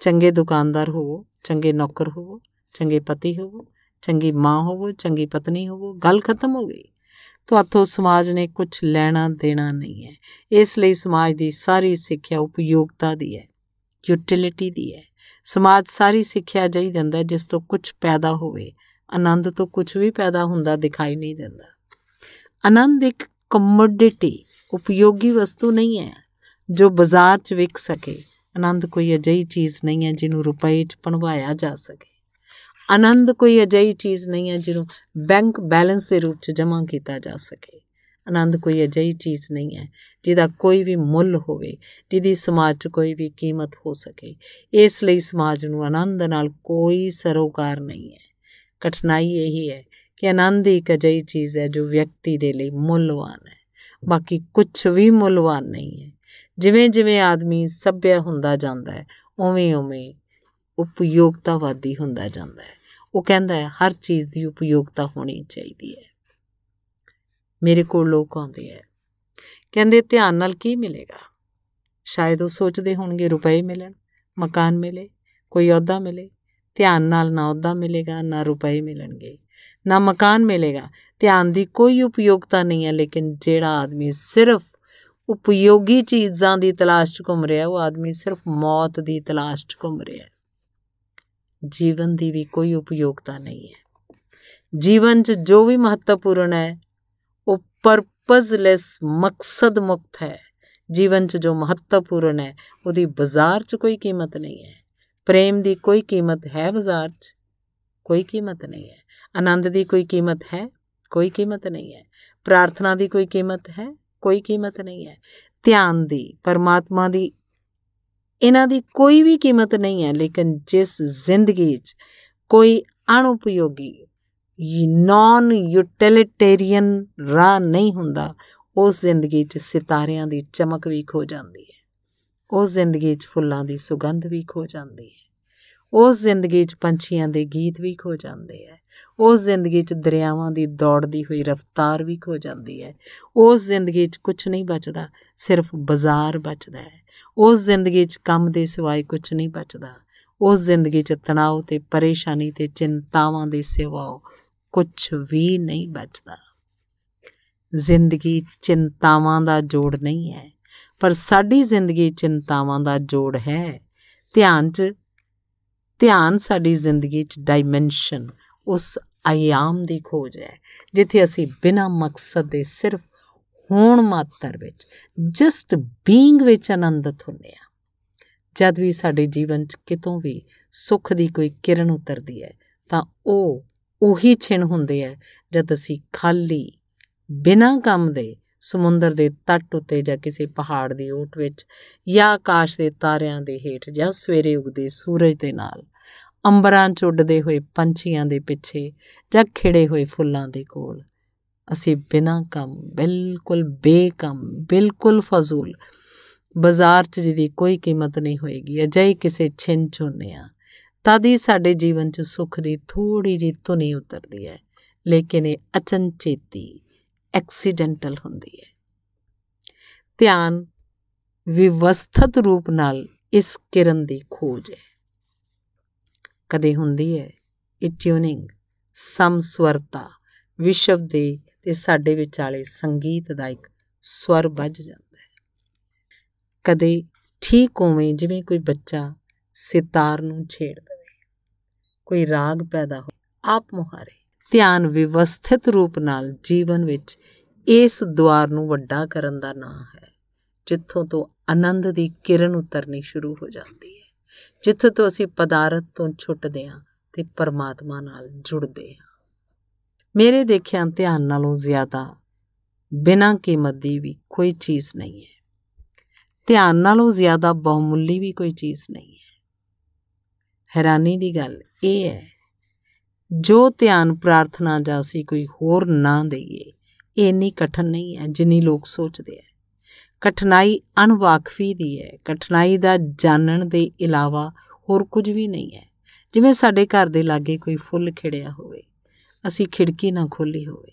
ਚੰਗੇ ਦੁਕਾਨਦਾਰ ਹੋਵੋ, ਚੰਗੇ ਨੌਕਰ ਹੋਵੋ, ਚੰਗੇ ਪਤੀ ਹੋਵੋ, ਚੰਗੀ ਮਾਂ ਹੋਵੋ, ਚੰਗੀ ਪਤਨੀ ਹੋਵੋ, ਗੱਲ ਖਤਮ ਹੋ ਗਈ। ਤੁਹਾਤੋਂ ਸਮਾਜ ਨੇ ਕੁਝ ਲੈਣਾ ਦੇਣਾ ਨਹੀਂ ਹੈ। ਇਸ ਲਈ ਸਮਾਜ ਦੀ ਸਾਰੀ ਸਿੱਖਿਆ ਉਪਯੋਗਤਾ ਦੀ ਹੈ, ਯੂਟਿਲਿਟੀ ਦੀ ਹੈ। ਸਮਾਜ ਸਾਰੀ ਸਿੱਖਿਆ ਅਜਿਹੀ ਦਿੰਦਾ ਜਿਸ ਤੋਂ ਕੁਝ ਪੈਦਾ ਹੋਵੇ, ਆਨੰਦ ਤੋਂ ਕੁਝ ਵੀ ਪੈਦਾ ਹੁੰਦਾ ਦਿਖਾਈ ਨਹੀਂ ਦਿੰਦਾ। ਆਨੰਦ ਇੱਕ ਕਮੋਡਿਟੀ, ਉਪਯੋਗੀ ਵਸਤੂ ਨਹੀਂ ਹੈ ਜੋ ਬਾਜ਼ਾਰ 'ਚ ਵਿਕ ਸਕੇ। ਆਨੰਦ ਕੋਈ ਅਜਿਹੀ ਚੀਜ਼ ਨਹੀਂ ਹੈ ਜਿਹਨੂੰ ਰੁਪਏ 'ਚ ਭੰਡਵਾਇਆ ਜਾ ਸਕੇ। ਆਨੰਦ ਕੋਈ ਅਜਿਹੀ ਚੀਜ਼ ਨਹੀਂ ਹੈ ਜਿਹਨੂੰ ਬੈਂਕ ਬੈਲੈਂਸ ਦੇ ਰੂਪ 'ਚ ਜਮ੍ਹਾਂ ਕੀਤਾ ਜਾ ਸਕੇ। ਆਨੰਦ ਕੋਈ ਅਜਿਹੀ ਚੀਜ਼ ਨਹੀਂ ਹੈ ਜਿਹਦਾ ਕੋਈ ਵੀ ਮੁੱਲ ਹੋਵੇ, ਜਿਹਦੀ ਸਮਾਜ 'ਚ ਕੋਈ ਵੀ ਕੀਮਤ ਹੋ ਸਕੇ। ਇਸ ਲਈ ਸਮਾਜ ਨੂੰ ਆਨੰਦ ਨਾਲ ਕੋਈ ਸਰੋਕਾਰ ਨਹੀਂ ਹੈ। ਕਠਿਨਾਈ ਇਹੀ ਹੈ ਕਿ ਆਨੰਦ ਇੱਕ ਅਜਿਹੀ ਚੀਜ਼ ਹੈ ਜੋ ਵਿਅਕਤੀ ਦੇ ਲਈ ਮੁੱਲਵਾਨ ਹੈ, ਬਾਕੀ ਕੁਛ ਵੀ ਮੁੱਲਵਾਨ ਨਹੀਂ ਹੈ। ਜਿਵੇਂ ਜਿਵੇਂ ਆਦਮੀ ਸੱਭਿਆ ਹੁੰਦਾ ਜਾਂਦਾ ਹੈ, ਉਵੇਂ ਉਵੇਂ ਉਪਯੋਗਤਾਵਾਦੀ ਹੁੰਦਾ ਜਾਂਦਾ ਹੈ। ਉਹ ਕਹਿੰਦਾ ਹੈ ਹਰ ਚੀਜ਼ ਦੀ ਉਪਯੋਗਤਾ ਹੋਣੀ ਚਾਹੀਦੀ ਹੈ। ਮੇਰੇ ਕੋਲ ਲੋਕ ਆਉਂਦੇ ਹੈ, ਕਹਿੰਦੇ ਧਿਆਨ ਨਾਲ ਕੀ ਮਿਲੇਗਾ? ਸ਼ਾਇਦ ਉਹ ਸੋਚਦੇ ਹੋਣਗੇ ਰੁਪਏ ਮਿਲਣ, ਮਕਾਨ ਮਿਲੇ, ਕੋਈ ਅਹੁਦਾ ਮਿਲੇ। ਧਿਆਨ ਨਾਲ ਨਾ ਅਹੁਦਾ ਮਿਲੇਗਾ, ਨਾ ਰੁਪਏ ਮਿਲਣਗੇ, ਨਾ ਮਕਾਨ ਮਿਲੇਗਾ। ਧਿਆਨ ਦੀ ਕੋਈ ਉਪਯੋਗਤਾ ਨਹੀਂ ਹੈ। ਲੇਕਿਨ ਜਿਹੜਾ ਆਦਮੀ ਸਿਰਫ ਉਪਯੋਗੀ ਚੀਜ਼ਾਂ ਦੀ ਤਲਾਸ਼ 'ਚ ਘੁੰਮ ਰਿਹਾ, ਉਹ ਆਦਮੀ ਸਿਰਫ ਮੌਤ ਦੀ ਤਲਾਸ਼ 'ਚ ਘੁੰਮ ਰਿਹਾ। ਜੀਵਨ ਦੀ ਵੀ ਕੋਈ ਉਪਯੋਗਤਾ ਨਹੀਂ ਹੈ। ਜੀਵਨ 'ਚ ਜੋ ਵੀ ਮਹੱਤਵਪੂਰਨ ਹੈ ਉਹ ਪਰਪਜ਼ਲੈਸ, ਮਕਸਦ ਮੁਕਤ ਹੈ। ਜੀਵਨ 'ਚ ਜੋ ਮਹੱਤਵਪੂਰਨ ਹੈ ਉਹਦੀ ਬਾਜ਼ਾਰ 'ਚ ਕੋਈ ਕੀਮਤ ਨਹੀਂ ਹੈ। ਪ੍ਰੇਮ ਦੀ ਕੋਈ ਕੀਮਤ ਹੈ ਬਾਜ਼ਾਰ 'ਚ? ਕੋਈ ਕੀਮਤ ਨਹੀਂ ਹੈ। ਆਨੰਦ ਦੀ ਕੋਈ ਕੀਮਤ ਹੈ? ਕੋਈ ਕੀਮਤ ਨਹੀਂ ਹੈ। ਪ੍ਰਾਰਥਨਾ ਦੀ ਕੋਈ ਕੀਮਤ ਹੈ? ਕੋਈ ਕੀਮਤ ਨਹੀਂ ਹੈ। ਧਿਆਨ ਦੀ, ਪਰਮਾਤਮਾ ਦੀ, ਇਹਨਾਂ ਦੀ ਕੋਈ ਵੀ ਕੀਮਤ ਨਹੀਂ ਹੈ। ਲੇਕਿਨ ਜਿਸ ਜ਼ਿੰਦਗੀ 'ਚ ਕੋਈ ਅਣਉਪਯੋਗੀ, ਨੌਨ ਯੂਟਿਲਿਟੇਰੀਅਨ ਰਾਹ ਨਹੀਂ ਹੁੰਦਾ, ਉਸ ਜ਼ਿੰਦਗੀ 'ਚ ਸਿਤਾਰਿਆਂ ਦੀ ਚਮਕ ਵੀ ਖੋ ਜਾਂਦੀ ਹੈ। ਉਸ ਜ਼ਿੰਦਗੀ 'ਚ ਫੁੱਲਾਂ ਦੀ ਸੁਗੰਧ ਵੀ ਖੋ ਜਾਂਦੀ ਹੈ। ਉਸ ਜ਼ਿੰਦਗੀ 'ਚ ਪੰਛੀਆਂ ਦੇ ਗੀਤ ਵੀ ਖੋ ਜਾਂਦੇ ਹੈ। ਉਸ ਜ਼ਿੰਦਗੀ 'ਚ ਦਰਿਆਵਾਂ ਦੀ ਦੌੜਦੀ ਹੋਈ ਰਫ਼ਤਾਰ ਵੀ ਖੋ ਜਾਂਦੀ ਹੈ। ਉਸ ਜ਼ਿੰਦਗੀ 'ਚ ਕੁਛ ਨਹੀਂ ਬਚਦਾ, ਸਿਰਫ ਬਾਜ਼ਾਰ ਬਚਦਾ ਹੈ। ਉਸ ਜ਼ਿੰਦਗੀ 'ਚ ਕੰਮ ਦੇ ਸਿਵਾਏ ਕੁਛ ਨਹੀਂ ਬਚਦਾ। ਉਸ ਜ਼ਿੰਦਗੀ 'ਚ ਤਣਾਅ ਅਤੇ ਪਰੇਸ਼ਾਨੀ ਅਤੇ ਚਿੰਤਾਵਾਂ ਦੇ ਸਿਵਾ ਕੁਛ ਵੀ ਨਹੀਂ ਬਚਦਾ। ਜ਼ਿੰਦਗੀ ਚਿੰਤਾਵਾਂ ਦਾ ਜੋੜ ਨਹੀਂ ਹੈ, ਪਰ ਸਾਡੀ ਜ਼ਿੰਦਗੀ ਚਿੰਤਾਵਾਂ ਦਾ ਜੋੜ ਹੈ। ਧਿਆਨ ਸਾਡੀ ਜ਼ਿੰਦਗੀ 'ਚ ਡਾਇਮੈਂਸ਼ਨ, ਉਸ ਆਯਾਮ ਦੀ ਖੋਜ ਹੈ ਜਿੱਥੇ ਅਸੀਂ ਬਿਨਾਂ ਮਕਸਦ ਦੇ ਸਿਰਫ ਹੋਣ ਮਾਤਰ ਵਿੱਚ, ਜਸਟ ਬੀਇੰਗ ਵਿੱਚ ਆਨੰਦਿਤ ਹੁੰਦੇ ਹਾਂ। ਜਦ ਵੀ ਸਾਡੇ ਜੀਵਨ 'ਚ ਕਿਤੋਂ ਵੀ ਸੁੱਖ ਦੀ ਕੋਈ ਕਿਰਨ ਉਤਰਦੀ ਹੈ ਤਾਂ ਉਹੀ ਛਿਣ ਹੁੰਦੇ ਹੈ ਜਦ ਅਸੀਂ ਖਾਲੀ, ਬਿਨਾਂ ਕੰਮ ਦੇ ਸਮੁੰਦਰ ਦੇ ਤੱਟ ਉੱਤੇ ਜਾਂ ਕਿਸੇ ਪਹਾੜ ਦੀ ਓਟ ਵਿੱਚ ਜਾਂ ਆਕਾਸ਼ ਦੇ ਤਾਰਿਆਂ ਦੇ ਹੇਠ ਜਾਂ ਸਵੇਰੇ ਉਗਦੇ ਸੂਰਜ ਦੇ ਨਾਲ, ਅੰਬਰਾਂ 'ਚ ਉੱਡਦੇ ਹੋਏ ਪੰਛੀਆਂ ਦੇ ਪਿੱਛੇ ਜਾਂ ਖਿੜੇ ਹੋਏ ਫੁੱਲਾਂ ਦੇ ਕੋਲ ਅਸੀਂ ਬਿਨਾਂ ਕੰਮ, ਬਿਲਕੁਲ ਬੇਕਮ, ਬਿਲਕੁਲ ਫਜ਼ੂਲ, ਬਾਜ਼ਾਰ 'ਚ ਜਿਹਦੀ ਕੋਈ ਕੀਮਤ ਨਹੀਂ ਹੋਏਗੀ, ਅਜਿਹੇ ਕਿਸੇ ਛਿਣ 'ਚ ਹੁੰਦੇ ਹਾਂ। ਤਦ ਹੀ ਸਾਡੇ ਜੀਵਨ 'ਚ ਸੁੱਖ ਦੀ ਥੋੜ੍ਹੀ ਜਿਹੀ ਧੁਨੀ ਉਤਰਦੀ ਹੈ, ਲੇਕਿਨ ਇਹ ਅਚਨਚੇਤੀ, ਐਕਸੀਡੈਂਟਲ ਹੁੰਦੀ ਹੈ। ਧਿਆਨ ਵਿਵਸਥਿਤ ਰੂਪ ਨਾਲ ਇਸ ਕਿਰਨ ਦੀ ਖੋਜ ਹੈ। ਕਦੇ ਹੁੰਦੀ ਹੈ ਇਹ ਟਿਊਨਿੰਗ, ਸਮਸਵਰਤਾ, ਵਿਸ਼ਵ ਦੇ ਅਤੇ ਸਾਡੇ ਵਿਚਾਲੇ ਸੰਗੀਤ ਦਾ ਇੱਕ ਸਵਰ ਵੱਜ ਜਾਂਦਾ ਹੈ। ਕਦੇ ਠੀਕ ਉਵੇਂ ਜਿਵੇਂ ਕੋਈ ਬੱਚਾ ਸਿਤਾਰ ਨੂੰ ਛੇੜ ਦੇਵੇ, ਕੋਈ ਰਾਗ ਪੈਦਾ ਹੋ ਆਪ ਮੁਹਾਰੇ। ਧਿਆਨ ਵਿਵਸਥਿਤ ਰੂਪ ਨਾਲ ਜੀਵਨ ਵਿੱਚ ਇਸ ਦੁਆਰ ਨੂੰ ਵੱਡਾ ਕਰਨ ਦਾ ਨਾਂ ਹੈ ਜਿੱਥੋਂ ਤੋਂ ਆਨੰਦ ਦੀ ਕਿਰਨ ਉਤਰਨੀ ਸ਼ੁਰੂ ਹੋ ਜਾਂਦੀ ਹੈ, ਜਿੱਥੋਂ ਤੋਂ ਅਸੀਂ ਪਦਾਰਥ ਤੋਂ ਛੁੱਟਦੇ ਹਾਂ ਅਤੇ ਪਰਮਾਤਮਾ ਨਾਲ ਜੁੜਦੇ ਹਾਂ। ਮੇਰੇ ਦੇਖਿਆ ਧਿਆਨ ਨਾਲੋਂ ਜ਼ਿਆਦਾ ਬਿਨਾਂ ਕੀਮਤ ਦੀ ਵੀ ਕੋਈ ਚੀਜ਼ ਨਹੀਂ ਹੈ। ਧਿਆਨ ਨਾਲੋਂ ਜ਼ਿਆਦਾ ਬਹੁਮੁੱਲੀ ਵੀ ਕੋਈ ਚੀਜ਼ ਨਹੀਂ ਹੈ। ਹੈਰਾਨੀ ਦੀ ਗੱਲ ਇਹ ਹੈ, ਜੋ ਧਿਆਨ ਪ੍ਰਾਰਥਨਾ ਜਾਂ ਅਸੀਂ ਕੋਈ ਹੋਰ ਨਾ ਦੇਈਏ, ਇਹ ਇੰਨੀ ਕਠਿਨ ਨਹੀਂ ਹੈ ਜਿੰਨੀ ਲੋਕ ਸੋਚਦੇ ਹੈ। ਕਠਿਨਾਈ ਅਣਵਾਕਫੀ ਦੀ ਹੈ। ਕਠਿਨਾਈ ਦਾ ਜਾਣਨ ਦੇ ਇਲਾਵਾ ਹੋਰ ਕੁਝ ਵੀ ਨਹੀਂ ਹੈ। ਜਿਵੇਂ ਸਾਡੇ ਘਰ ਦੇ ਲਾਗੇ ਕੋਈ ਫੁੱਲ ਖਿੜਿਆ ਹੋਵੇ, ਅਸੀਂ ਖਿੜਕੀ ਨਾ ਖੋਲ੍ਹੀ ਹੋਵੇ,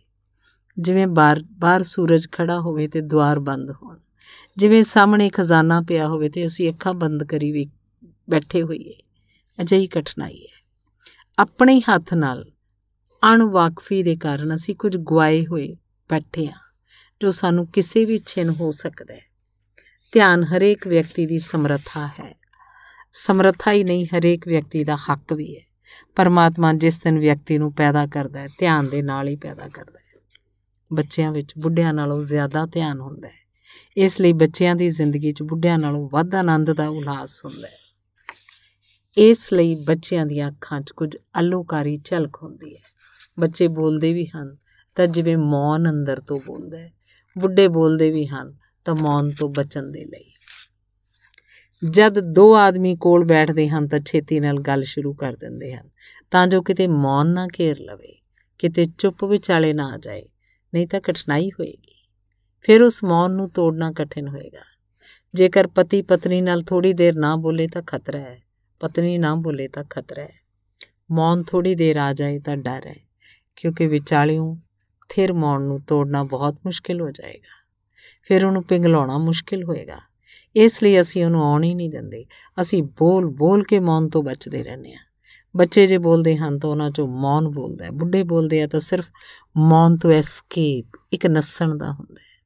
ਜਿਵੇਂ ਬਾਹਰ ਸੂਰਜ ਖੜ੍ਹਾ ਹੋਵੇ ਅਤੇ ਦੁਆਰ ਬੰਦ ਹੋਣ, ਜਿਵੇਂ ਸਾਹਮਣੇ ਖਜ਼ਾਨਾ ਪਿਆ ਹੋਵੇ ਅਤੇ ਅਸੀਂ ਅੱਖਾਂ ਬੰਦ ਕਰੀ ਵੀ ਬੈਠੇ ਹੋਈਏ, ਅਜਿਹੀ ਕਠਿਨਾਈ ਹੈ। ਆਪਣੇ ਹੱਥ ਨਾਲ ਅਣਵਾਕਫੀ ਦੇ ਕਾਰਨ ਅਸੀਂ ਕੁਝ ਗੁਆਏ ਹੋਏ ਬੈਠੇ ਹਾਂ ਜੋ ਸਾਨੂੰ ਕਿਸੇ ਵੀ ਛਿਣ ਹੋ ਸਕਦਾ ਹੈ। ਧਿਆਨ ਹਰੇਕ ਵਿਅਕਤੀ ਦੀ ਸਮਰੱਥਾ ਹੈ। ਸਮਰੱਥਾ ਹੀ ਨਹੀਂ, ਹਰੇਕ ਵਿਅਕਤੀ ਦਾ ਹੱਕ ਵੀ ਹੈ। ਪਰਮਾਤਮਾ ਜਿਸ ਦਿਨ ਵਿਅਕਤੀ ਨੂੰ ਪੈਦਾ ਕਰਦਾ ਹੈ, ਧਿਆਨ ਦੇ ਨਾਲ ਹੀ ਪੈਦਾ ਕਰਦਾ ਹੈ। ਬੱਚਿਆਂ ਵਿੱਚ ਬੁੱਢਿਆਂ ਨਾਲੋਂ ਜ਼ਿਆਦਾ ਧਿਆਨ ਹੁੰਦਾ ਹੈ, ਇਸ ਲਈ ਬੱਚਿਆਂ ਦੀ ਜ਼ਿੰਦਗੀ 'ਚ ਬੁੱਢਿਆਂ ਨਾਲੋਂ ਵੱਧ ਆਨੰਦ ਦਾ ਉਲਾਸ ਹੁੰਦਾ ਹੈ। ਇਸ ਲਈ ਬੱਚਿਆਂ ਦੀਆਂ ਅੱਖਾਂ 'ਚ ਕੁਝ ਅਲੋਕਾਰੀ ਝਲਕ ਹੁੰਦੀ ਹੈ। ਬੱਚੇ ਬੋਲਦੇ ਵੀ ਹਨ ਤਾਂ ਜਿਵੇਂ ਮੌਨ ਅੰਦਰ ਤੋਂ ਬੋਲਦਾ ਹੈ। ਬੁੱਢੇ ਬੋਲਦੇ ਵੀ ਹਨ ਤਾਂ ਮੌਨ ਤੋਂ ਬਚਣ ਦੇ ਲਈ। ਜਦ ਦੋ ਆਦਮੀ ਕੋਲ ਬੈਠਦੇ ਹਨ ਤਾਂ ਛੇਤੀ ਨਾਲ ਗੱਲ ਸ਼ੁਰੂ ਕਰ ਦਿੰਦੇ ਹਨ ਤਾਂ ਜੋ ਕਿਤੇ ਮੌਨ ਨਾ ਘੇਰ ਲਵੇ, ਕਿਤੇ ਚੁੱਪ ਵਿਚਾਲੇ ਨਾ ਆ ਜਾਏ, ਨਹੀਂ ਤਾਂ ਕਠਿਨਾਈ ਹੋਏਗੀ। ਫਿਰ ਉਸ ਮੌਨ ਨੂੰ ਤੋੜਨਾ ਕਠਿਨ ਹੋਏਗਾ। ਜੇਕਰ ਪਤੀ ਪਤਨੀ ਨਾਲ ਥੋੜ੍ਹੀ ਦੇਰ ਨਾ ਬੋਲੇ ਤਾਂ ਖਤਰਾ ਹੈ, ਪਤਨੀ ਨਾ ਬੋਲੇ ਤਾਂ ਖਤਰਾ ਹੈ। ਮੌਨ ਥੋੜ੍ਹੀ ਦੇਰ ਆ ਜਾਏ ਤਾਂ ਡਰ ਹੈ, ਕਿਉਂਕਿ ਵਿਚਾਲਿਓਂ ਥਿਰ ਮੌਨ ਨੂੰ ਤੋੜਨਾ ਬਹੁਤ ਮੁਸ਼ਕਿਲ ਹੋ ਜਾਏਗਾ। ਫਿਰ ਉਹਨੂੰ ਪਿਘਲਾਉਣਾ ਮੁਸ਼ਕਿਲ ਹੋਏਗਾ। ਇਸ ਲਈ ਅਸੀਂ ਉਹਨੂੰ ਆਉਣ ਹੀ ਨਹੀਂ ਦਿੰਦੇ। ਅਸੀਂ ਬੋਲ ਬੋਲ ਕੇ ਮੌਨ ਤੋਂ ਬਚਦੇ ਰਹਿੰਦੇ ਹਾਂ। ਬੱਚੇ ਜੇ ਬੋਲਦੇ ਹਨ ਤਾਂ ਉਹਨਾਂ 'ਚੋਂ ਮੌਨ ਬੋਲਦਾ ਹੈ, ਬੁੱਢੇ ਬੋਲਦੇ ਆ ਤਾਂ ਸਿਰਫ ਮੌਨ ਤੋਂ ਐਸਕੇਪ, ਇੱਕ ਨੱਸਣ ਦਾ ਹੁੰਦਾ ਹੈ।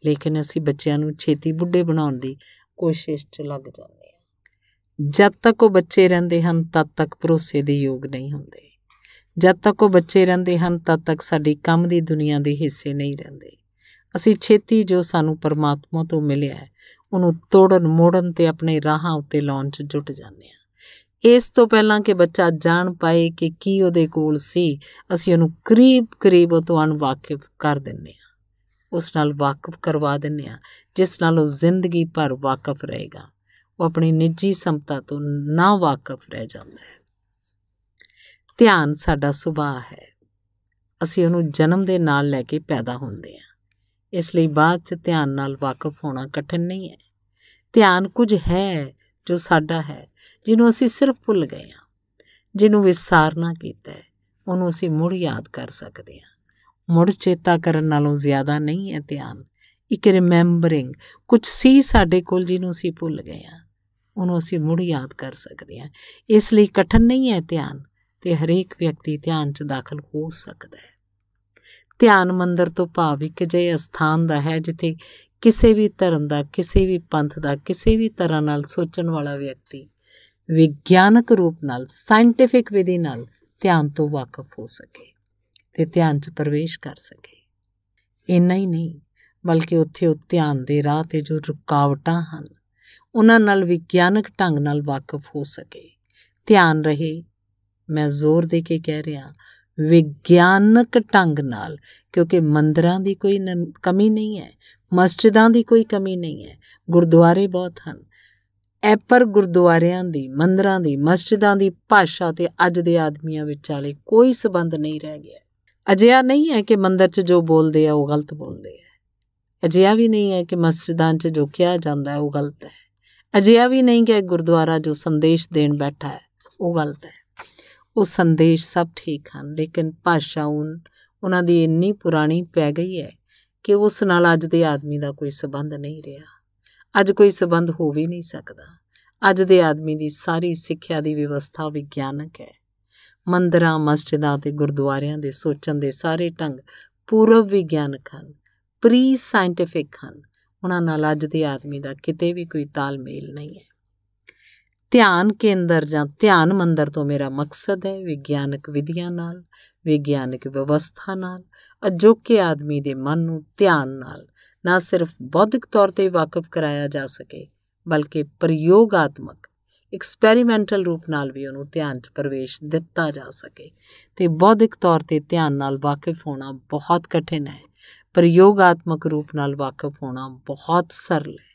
ਲੇਕਿਨ ਅਸੀਂ ਬੱਚਿਆਂ ਨੂੰ ਛੇਤੀ ਬੁੱਢੇ ਬਣਾਉਣ ਦੀ ਕੋਸ਼ਿਸ਼ 'ਚ ਲੱਗ ਜਾਂਦੇ ਹਾਂ। ਜਦ ਤੱਕ ਉਹ ਬੱਚੇ ਰਹਿੰਦੇ ਹਨ ਤਦ ਤੱਕ ਭਰੋਸੇ ਦੇ ਯੋਗ ਨਹੀਂ ਹੁੰਦੇ। ਜਦ ਤੱਕ ਉਹ ਬੱਚੇ ਰਹਿੰਦੇ ਹਨ ਤਦ ਤੱਕ ਸਾਡੀ ਕੰਮ ਦੀ ਦੁਨੀਆ ਦੇ ਹਿੱਸੇ ਨਹੀਂ ਰਹਿੰਦੇ। ਅਸੀਂ ਛੇਤੀ ਜੋ ਸਾਨੂੰ ਪਰਮਾਤਮਾ ਤੋਂ ਮਿਲਿਆ ਹੈ ਉਹਨੂੰ ਤੋੜਨ ਮੋੜਨ ਤੇ ਆਪਣੇ ਰਾਹਾਂ ਉੱਤੇ ਲਾਉਣ 'ਚ ਜੁਟ ਜਾਂਦੇ ਹਾਂ। ਇਸ ਤੋਂ ਪਹਿਲਾਂ ਕਿ ਬੱਚਾ ਜਾਣ ਪਾਏ ਕਿ ਕੀ ਉਹਦੇ ਕੋਲ ਸੀ, ਅਸੀਂ ਉਹਨੂੰ ਕਰੀਬ ਉਹ ਤੋਂ ਅਣਵਾਕਿਫ ਕਰ ਦਿੰਦੇ ਹਾਂ, ਉਸ ਨਾਲ ਵਾਕਫ ਕਰਵਾ ਦਿੰਦੇ ਹਾਂ ਜਿਸ ਨਾਲ ਉਹ ਜ਼ਿੰਦਗੀ ਭਰ ਵਾਕਫ ਰਹੇਗਾ। ਉਹ ਆਪਣੀ ਨਿੱਜੀ ਸਮਤਾ ਤੋਂ ਨਾ ਵਾਕਫ ਰਹਿ ਜਾਂਦਾ ਹੈ। ਧਿਆਨ ਸਾਡਾ ਸੁਭਾਅ ਹੈ। ਅਸੀਂ ਉਹਨੂੰ ਜਨਮ ਦੇ ਨਾਲ ਲੈ ਕੇ ਪੈਦਾ ਹੁੰਦੇ ਹਾਂ, ਇਸ ਲਈ ਬਾਅਦ 'ਚ ਧਿਆਨ ਨਾਲ ਵਾਕਫ ਹੋਣਾ ਕਠਿਨ ਨਹੀਂ ਹੈ। ਧਿਆਨ ਕੁਝ ਹੈ ਜੋ ਸਾਡਾ ਹੈ, ਜਿਹਨੂੰ ਅਸੀਂ ਸਿਰਫ ਭੁੱਲ ਗਏ ਹਾਂ, ਜਿਹਨੂੰ ਵਿਸਾਰਨਾ ਕੀਤਾ ਹੈ, ਉਹਨੂੰ ਅਸੀਂ ਮੁੜ ਯਾਦ ਕਰ ਸਕਦੇ ਹਾਂ। ਮੁੜ ਚੇਤਾ ਕਰਨ ਨਾਲੋਂ ਜ਼ਿਆਦਾ ਨਹੀਂ ਹੈ ਧਿਆਨ। ਇੱਕ ਰਿਮੈਂਬਰਿੰਗ, ਕੁਝ ਸੀ ਸਾਡੇ ਕੋਲ ਜਿਹਨੂੰ ਅਸੀਂ ਭੁੱਲ ਗਏ ਹਾਂ, ਉਹਨੂੰ ਅਸੀਂ ਮੁੜ ਯਾਦ ਕਰ ਸਕਦੇ ਹਾਂ। ਇਸ ਲਈ ਕਠਿਨ ਨਹੀਂ ਹੈ ਧਿਆਨ, ਤੇ ਹਰੇਕ ਵਿਅਕਤੀ ਧਿਆਨ 'ਚ ਦਾਖਲ ਹੋ ਸਕਦਾ ਹੈ। ਧਿਆਨ ਮੰਦਰ ਤੋਂ ਭਾਵ ਇੱਕ ਅਜਿਹੇ ਅਸਥਾਨ ਦਾ ਹੈ ਜਿੱਥੇ ਕਿਸੇ ਵੀ ਧਰਮ ਦਾ, ਕਿਸੇ ਵੀ ਪੰਥ ਦਾ, ਕਿਸੇ ਵੀ ਤਰ੍ਹਾਂ ਨਾਲ ਸੋਚਣ ਵਾਲਾ ਵਿਅਕਤੀ ਵਿਗਿਆਨਕ ਰੂਪ ਨਾਲ, ਸਾਇੰਟੀਫਿਕ ਵਿਧੀ ਨਾਲ ਧਿਆਨ ਤੋਂ ਵਾਕਫ ਹੋ ਸਕੇ ਤੇ ਧਿਆਨ 'ਚ ਪ੍ਰਵੇਸ਼ ਕਰ ਸਕੇ। ਇੰਨਾ ਹੀ ਨਹੀਂ, ਬਲਕਿ ਉੱਥੇ ਉਹ ਧਿਆਨ ਦੇ ਰਾਹ 'ਤੇ ਜੋ ਰੁਕਾਵਟਾਂ ਹਨ ਉਹਨਾਂ ਨਾਲ ਵਿਗਿਆਨਕ ਢੰਗ ਨਾਲ ਵਾਕਫ ਹੋ ਸਕੇ। ਧਿਆਨ ਰਹੇ, ਮੈਂ ਜ਼ੋਰ ਦੇ ਕੇ ਕਹਿ ਰਿਹਾ, ਵਿਗਿਆਨਕ ਢੰਗ ਨਾਲ, ਕਿਉਂਕਿ ਮੰਦਿਰਾਂ ਦੀ ਕੋਈ ਕਮੀ ਨਹੀਂ ਹੈ, ਮਸਜਿਦਾਂ ਦੀ ਕੋਈ ਕਮੀ ਨਹੀਂ ਹੈ, ਗੁਰਦੁਆਰੇ ਬਹੁਤ ਹਨ। ਪਰ ਗੁਰਦੁਆਰਿਆਂ ਦੀ, ਮੰਦਿਰਾਂ ਦੀ, ਮਸਜਿਦਾਂ ਦੀ ਭਾਸ਼ਾ ਤੇ ਅੱਜ ਦੇ ਆਦਮੀਆਂ ਵਿਚਾਲੇ ਕੋਈ ਸੰਬੰਧ ਨਹੀਂ ਰਹਿ ਗਿਆ। ਅਜਿਹਾ ਨਹੀਂ ਹੈ ਕਿ ਮੰਦਿਰ 'ਚ ਜੋ ਬੋਲਦੇ ਆ ਉਹ ਗਲਤ ਬੋਲਦੇ ਹੈ। ਅਜਿਹਾ ਵੀ ਨਹੀਂ ਹੈ ਕਿ ਮਸਜਿਦਾਂ 'ਚ ਜੋ ਕਿਹਾ ਜਾਂਦਾ ਹੈ ਉਹ ਗਲਤ ਹੈ। ਅਜਿਹਾ ਵੀ ਨਹੀਂ ਕਿ ਗੁਰਦੁਆਰਾ ਜੋ ਸੰਦੇਸ਼ ਦੇਣ ਬੈਠਾ ਹੈ ਉਹ ਗਲਤ ਹੈ। ਉਹ ਸੰਦੇਸ਼ ਸਭ ਠੀਕ ਹਨ, ਲੇਕਿਨ ਭਾਸ਼ਾ ਉਹਨਾਂ ਦੀ ਇੰਨੀ ਪੁਰਾਣੀ ਪੈ ਗਈ ਹੈ ਕਿ ਉਸ ਨਾਲ ਅੱਜ ਦੇ ਆਦਮੀ ਦਾ ਕੋਈ ਸੰਬੰਧ ਨਹੀਂ ਰਿਹਾ। ਅੱਜ ਕੋਈ ਸੰਬੰਧ ਹੋ ਵੀ ਨਹੀਂ ਸਕਦਾ। ਅੱਜ ਦੇ ਆਦਮੀ ਦੀ ਸਾਰੀ ਸਿੱਖਿਆ ਦੀ ਵਿਵਸਥਾ ਵਿਗਿਆਨਕ ਹੈ। ਮੰਦਿਰਾਂ, ਮਸਜਿਦਾਂ ਅਤੇ ਗੁਰਦੁਆਰਿਆਂ ਦੇ ਸੋਚਣ ਦੇ ਸਾਰੇ ਢੰਗ ਪੂਰਵ ਵਿਗਿਆਨਕ ਹਨ, ਪ੍ਰੀ ਸਾਇੰਟੀਫਿਕ ਹਨ। ਉਹਨਾਂ ਨਾਲ ਅੱਜ ਦੇ ਆਦਮੀ ਦਾ ਕਿਤੇ ਵੀ ਕੋਈ ਤਾਲਮੇਲ ਨਹੀਂ ਹੈ। ਧਿਆਨ ਕੇਂਦਰ ਜਾਂ ਧਿਆਨ ਮੰਦਰ ਤੋਂ ਮੇਰਾ ਮਕਸਦ ਹੈ ਵਿਗਿਆਨਕ ਵਿਧੀਆਂ ਨਾਲ, ਵਿਗਿਆਨਕ ਵਿਵਸਥਾ ਨਾਲ ਅਜੋਕੇ ਆਦਮੀ ਦੇ ਮਨ ਨੂੰ ਧਿਆਨ ਨਾਲ ਨਾ ਸਿਰਫ ਬੌਧਿਕ ਤੌਰ 'ਤੇ ਵਾਕਫ ਕਰਾਇਆ ਜਾ ਸਕੇ, ਬਲਕਿ ਪ੍ਰਯੋਗਾਤਮਕ, ਐਕਸਪੈਰੀਮੈਂਟਲ ਰੂਪ ਨਾਲ ਵੀ ਉਹਨੂੰ ਧਿਆਨ 'ਚ ਪ੍ਰਵੇਸ਼ ਦਿੱਤਾ ਜਾ ਸਕੇ। ਅਤੇ ਬੌਧਿਕ ਤੌਰ 'ਤੇ ਧਿਆਨ ਨਾਲ ਵਾਕਿਫ ਹੋਣਾ ਬਹੁਤ ਕਠਿਨ ਹੈ, ਪ੍ਰਯੋਗਾਤਮਕ ਰੂਪ ਨਾਲ ਵਾਕਫ ਹੋਣਾ ਬਹੁਤ ਸਰਲ ਹੈ।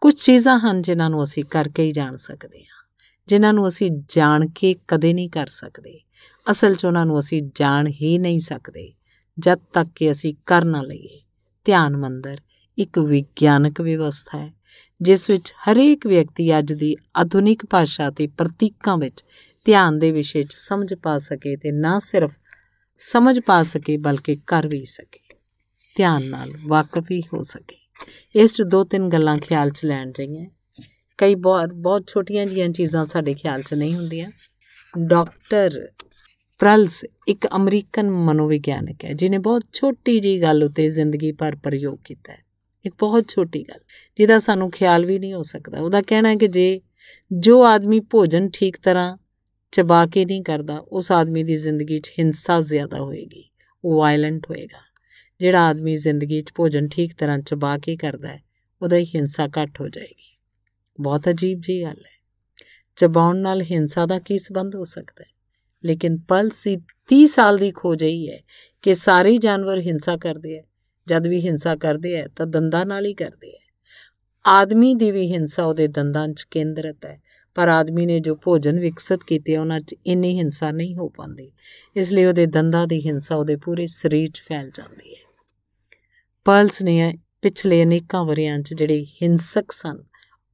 ਕੁਝ ਚੀਜ਼ਾਂ ਹਨ ਜਿਨ੍ਹਾਂ ਨੂੰ ਅਸੀਂ ਕਰਕੇ ਹੀ ਜਾਣ ਸਕਦੇ ਹਾਂ, ਜਿਨ੍ਹਾਂ ਨੂੰ ਅਸੀਂ ਜਾਣ ਕੇ ਕਦੇ ਨਹੀਂ ਕਰ ਸਕਦੇ। ਅਸਲ 'ਚ ਉਹਨਾਂ ਨੂੰ ਅਸੀਂ ਜਾਣ ਹੀ ਨਹੀਂ ਸਕਦੇ ਜਦ ਤੱਕ ਕਿ ਅਸੀਂ ਕਰ ਨਾ ਲਈਏ। ਧਿਆਨ ਮੰਦਰ ਇੱਕ ਵਿਗਿਆਨਕ ਵਿਵਸਥਾ ਹੈ ਜਿਸ ਵਿੱਚ ਹਰੇਕ ਵਿਅਕਤੀ ਅੱਜ ਦੀ ਆਧੁਨਿਕ ਭਾਸ਼ਾ ਅਤੇ ਪ੍ਰਤੀਕਾਂ ਵਿੱਚ ਧਿਆਨ ਦੇ ਵਿਸ਼ੇ 'ਚ ਸਮਝ ਪਾ ਸਕੇ, ਅਤੇ ਨਾ ਸਿਰਫ ਸਮਝ ਪਾ ਸਕੇ ਬਲਕਿ ਕਰ ਵੀ ਸਕੇ, ਧਿਆਨ ਨਾਲ ਵਾਕਫ ਹੀ ਹੋ ਸਕੇ। ਇਸ 'ਚ 2-3 ਗੱਲਾਂ ਖਿਆਲ 'ਚ ਲੈਣ ਚਾਹੀਆਂ। ਕਈ ਬਹੁਤ ਛੋਟੀਆਂ ਜਿਹੀਆਂ ਚੀਜ਼ਾਂ ਸਾਡੇ ਖਿਆਲ 'ਚ ਨਹੀਂ ਹੁੰਦੀਆਂ। ਡਾਕਟਰ ਪ੍ਰਲਸ ਇੱਕ ਅਮਰੀਕਨ ਮਨੋਵਿਗਿਆਨਕ ਹੈ ਜਿਹਨੇ ਬਹੁਤ ਛੋਟੀ ਜਿਹੀ ਗੱਲ ਉੱਤੇ ਜ਼ਿੰਦਗੀ ਭਰ ਪ੍ਰਯੋਗ ਕੀਤਾ ਹੈ। ਇੱਕ ਬਹੁਤ ਛੋਟੀ ਗੱਲ ਜਿਹਦਾ ਸਾਨੂੰ ਖਿਆਲ ਵੀ ਨਹੀਂ ਹੋ ਸਕਦਾ। ਉਹਦਾ ਕਹਿਣਾ ਹੈ ਕਿ ਜੋ ਆਦਮੀ ਭੋਜਨ ਠੀਕ ਤਰ੍ਹਾਂ ਚਬਾ ਕੇ ਨਹੀਂ ਕਰਦਾ ਉਸ ਆਦਮੀ ਦੀ ਜ਼ਿੰਦਗੀ 'ਚ ਹਿੰਸਾ ਜ਼ਿਆਦਾ ਹੋਏਗੀ, ਉਹ ਵਾਇਲੈਂਟ ਹੋਏਗਾ। ਜਿਹੜਾ ਆਦਮੀ ਜ਼ਿੰਦਗੀ 'ਚ ਭੋਜਨ ਠੀਕ ਤਰ੍ਹਾਂ ਚਬਾ ਕੇ ਕਰਦਾ ਹੈ ਉਹਦਾ ਹੀ ਹਿੰਸਾ ਘੱਟ ਹੋ ਜਾਏਗੀ। ਬਹੁਤ ਅਜੀਬ ਜਿਹੀ ਗੱਲ ਹੈ। ਚਬਾਉਣ ਨਾਲ ਹਿੰਸਾ ਦਾ ਕੀ ਸੰਬੰਧ ਹੋ ਸਕਦਾ ਹੈ? ਲੇਕਿਨ ਪਲਸ ਦੀ 30 ਸਾਲ ਦੀ ਖੋਜ ਇਹੀ ਹੈ ਕਿ ਸਾਰੇ ਜਾਨਵਰ ਹਿੰਸਾ ਕਰਦੇ ਹੈ, ਜਦ ਵੀ ਹਿੰਸਾ ਕਰਦੇ ਹੈ ਤਾਂ ਦੰਦਾਂ ਨਾਲ ਹੀ ਕਰਦੇ ਹੈ। ਆਦਮੀ ਦੀ ਵੀ ਹਿੰਸਾ ਉਹਦੇ ਦੰਦਾਂ 'ਚ ਕੇਂਦਰਿਤ ਹੈ, ਪਰ ਆਦਮੀ ਨੇ ਜੋ ਭੋਜਨ ਵਿਕਸਿਤ ਕੀਤੇ ਉਹਨਾਂ 'ਚ ਇੰਨੀ ਹਿੰਸਾ ਨਹੀਂ ਹੋ ਪਾਉਂਦੀ, ਇਸ ਲਈ ਉਹਦੇ ਦੰਦਾਂ ਦੀ ਹਿੰਸਾ ਉਹਦੇ ਪੂਰੇ ਸਰੀਰ 'ਚ ਫੈਲ ਜਾਂਦੀ ਹੈ। ਪਲਸ ਨੇ ਪਿਛਲੇ ਅਨੇਕਾਂ ਵਰ੍ਹਿਆਂ 'ਚ ਜਿਹੜੇ ਹਿੰਸਕ ਸਨ,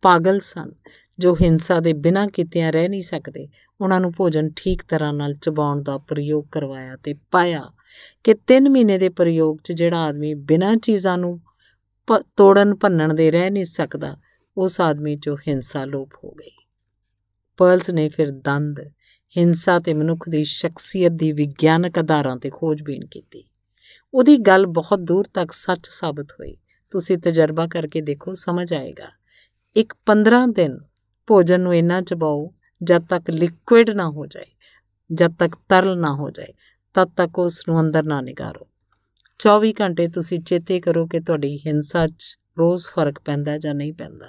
ਪਾਗਲ ਸਨ, ਜੋ ਹਿੰਸਾ ਦੇ ਬਿਨਾਂ ਕੀਤਿਆਂ ਰਹਿ ਨਹੀਂ ਸਕਦੇ, ਉਹਨਾਂ ਨੂੰ ਭੋਜਨ ਠੀਕ ਤਰ੍ਹਾਂ ਨਾਲ ਚਬਾਉਣ ਦਾ ਪ੍ਰਯੋਗ ਕਰਵਾਇਆ ਅਤੇ ਪਾਇਆ ਕਿ 3 ਮਹੀਨੇ ਦੇ ਪ੍ਰਯੋਗ 'ਚ ਜਿਹੜਾ ਆਦਮੀ ਬਿਨਾਂ ਚੀਜ਼ਾਂ ਨੂੰ ਤੋੜਨ ਭੰਨਣ ਦੇ ਰਹਿ ਨਹੀਂ ਸਕਦਾ, ਉਸ ਆਦਮੀ 'ਚੋਂ ਹਿੰਸਾ ਲੋਪ ਹੋ ਗਈ। ਪਰਲਸ ਨੇ ਫਿਰ ਦੰਦ, ਹਿੰਸਾ ਅਤੇ ਮਨੁੱਖ ਦੀ ਸ਼ਖਸੀਅਤ ਦੀ ਵਿਗਿਆਨਕ ਆਧਾਰਾਂ 'ਤੇ ਖੋਜਬੀਨ ਕੀਤੀ। ਉਹਦੀ ਗੱਲ ਬਹੁਤ ਦੂਰ ਤੱਕ ਸੱਚ ਸਾਬਤ ਹੋਈ। ਤੁਸੀਂ ਤਜਰਬਾ ਕਰਕੇ ਦੇਖੋ, ਸਮਝ ਆਏਗਾ। ਇੱਕ 15 ਦਿਨ ਭੋਜਨ ਨੂੰ ਇੰਨਾ ਚਬਾਓ ਜਦ ਤੱਕ ਲਿਕੁਇਡ ਨਾ ਹੋ ਜਾਏ, ਜਦ ਤੱਕ ਤਰਲ ਨਾ ਹੋ ਜਾਏ ਤਦ ਤੱਕ ਉਸ ਨੂੰ ਅੰਦਰ ਨਾ ਨਿਕਾਰੋ। 24 ਘੰਟੇ ਤੁਸੀਂ ਚੇਤੇ ਕਰੋ ਕਿ ਤੁਹਾਡੀ ਹਿੰਸਾ 'ਚ ਰੋਜ਼ ਫਰਕ ਪੈਂਦਾ ਜਾਂ ਨਹੀਂ ਪੈਂਦਾ।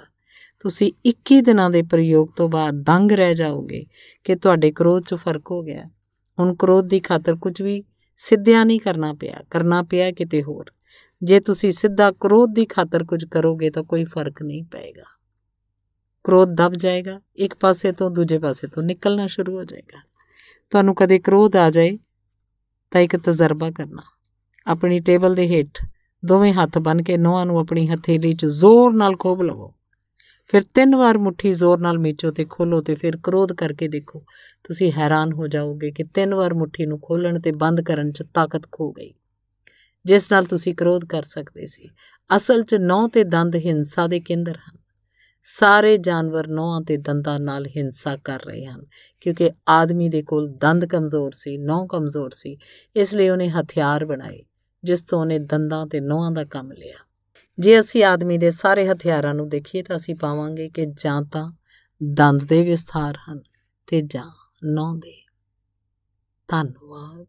ਤੁਸੀਂ 21 ਦਿਨਾਂ ਦੇ ਪ੍ਰਯੋਗ ਤੋਂ ਬਾਅਦ ਦੰਗ ਰਹਿ ਜਾਓਗੇ ਕਿ ਤੁਹਾਡੇ ਕ੍ਰੋਧ 'ਚ ਫਰਕ ਹੋ ਗਿਆ। ਹੁਣ ਕ੍ਰੋਧ ਦੀ ਖਾਤਰ ਕੁਝ ਵੀ ਸਿੱਧਿਆ ਨਹੀਂ ਕਰਨਾ ਪਿਆ ਕਿਤੇ ਹੋਰ। ਜੇ ਤੁਸੀਂ ਸਿੱਧਾ ਕ੍ਰੋਧ ਦੀ ਖਾਤਰ ਕੁਝ ਕਰੋਗੇ ਤਾਂ ਕੋਈ ਫਰਕ ਨਹੀਂ ਪਏਗਾ। ਕ੍ਰੋਧ ਦਬ ਜਾਏਗਾ, ਇੱਕ ਪਾਸੇ ਤੋਂ ਦੂਜੇ ਪਾਸੇ ਤੋਂ ਨਿਕਲਣਾ ਸ਼ੁਰੂ ਹੋ ਜਾਏਗਾ। ਤੁਹਾਨੂੰ ਕਦੇ ਕ੍ਰੋਧ ਆ ਜਾਏ ਤਾਂ ਇੱਕ ਤਜਰਬਾ ਕਰਨਾ, ਆਪਣੀ ਟੇਬਲ ਦੇ ਹੇਠ ਦੋਵੇਂ ਹੱਥ ਬੰਨ੍ਹ ਕੇ ਨਹੁੰਆਂ ਨੂੰ ਆਪਣੀ ਹਥੇਲੀ 'ਚ ਜ਼ੋਰ ਨਾਲ ਖੋਭ ਲਵੋ। ਫਿਰ 3 ਵਾਰ ਮੁੱਠੀ ਜ਼ੋਰ ਨਾਲ ਮੀਚੋ ਤੇ ਖੋਲ੍ਹੋ ਤੇ ਫਿਰ ਕ੍ਰੋਧ ਕਰਕੇ ਦੇਖੋ। ਤੁਸੀਂ ਹੈਰਾਨ ਹੋ ਜਾਓਗੇ ਕਿ 3 ਵਾਰ ਮੁੱਠੀ ਨੂੰ ਖੋਲ੍ਹਣ ਤੇ ਬੰਦ ਕਰਨ 'ਚ ਤਾਕਤ ਖੋ ਗਈ, ਜਿਸ ਨਾਲ ਤੁਸੀਂ ਕ੍ਰੋਧ ਕਰ ਸਕਦੇ ਸੀ। ਅਸਲ 'ਚ ਨਹੁੰ ਤੇ ਦੰਦ ਹਿੰਸਾ ਦੇ ਕੇਂਦਰ ਹਨ। ਸਾਰੇ ਜਾਨਵਰ ਨਹੁੰਆਂ ਤੇ ਦੰਦਾਂ ਨਾਲ ਹਿੰਸਾ ਕਰ ਰਹੇ ਹਨ ਕਿਉਂਕਿ ਆਦਮੀ ਦੇ ਕੋਲ ਦੰਦ ਕਮਜ਼ੋਰ ਸੀ, ਨਹੁੰ ਕਮਜ਼ੋਰ ਸੀ, ਇਸ ਲਈ ਉਹਨੇ ਹਥਿਆਰ ਬਣਾਏ ਜਿਸ ਤੋਂ ਉਹਨੇ ਦੰਦਾਂ ਤੇ ਨਹੁੰਆਂ ਦਾ ਕੰਮ ਲਿਆ। ਜੇ ਅਸੀਂ ਆਦਮੀ ਦੇ ਸਾਰੇ ਹਥਿਆਰਾਂ ਨੂੰ ਦੇਖੀਏ ਤਾਂ ਅਸੀਂ ਪਾਵਾਂਗੇ ਕਿ ਜਾਂ ਤਾਂ ਦੰਦ ਦੇ ਵਿਸਥਾਰ ਹਨ ਤੇ ਜਾਂ ਨਹੁੰ ਦੇ। ਧੰਨਵਾਦ।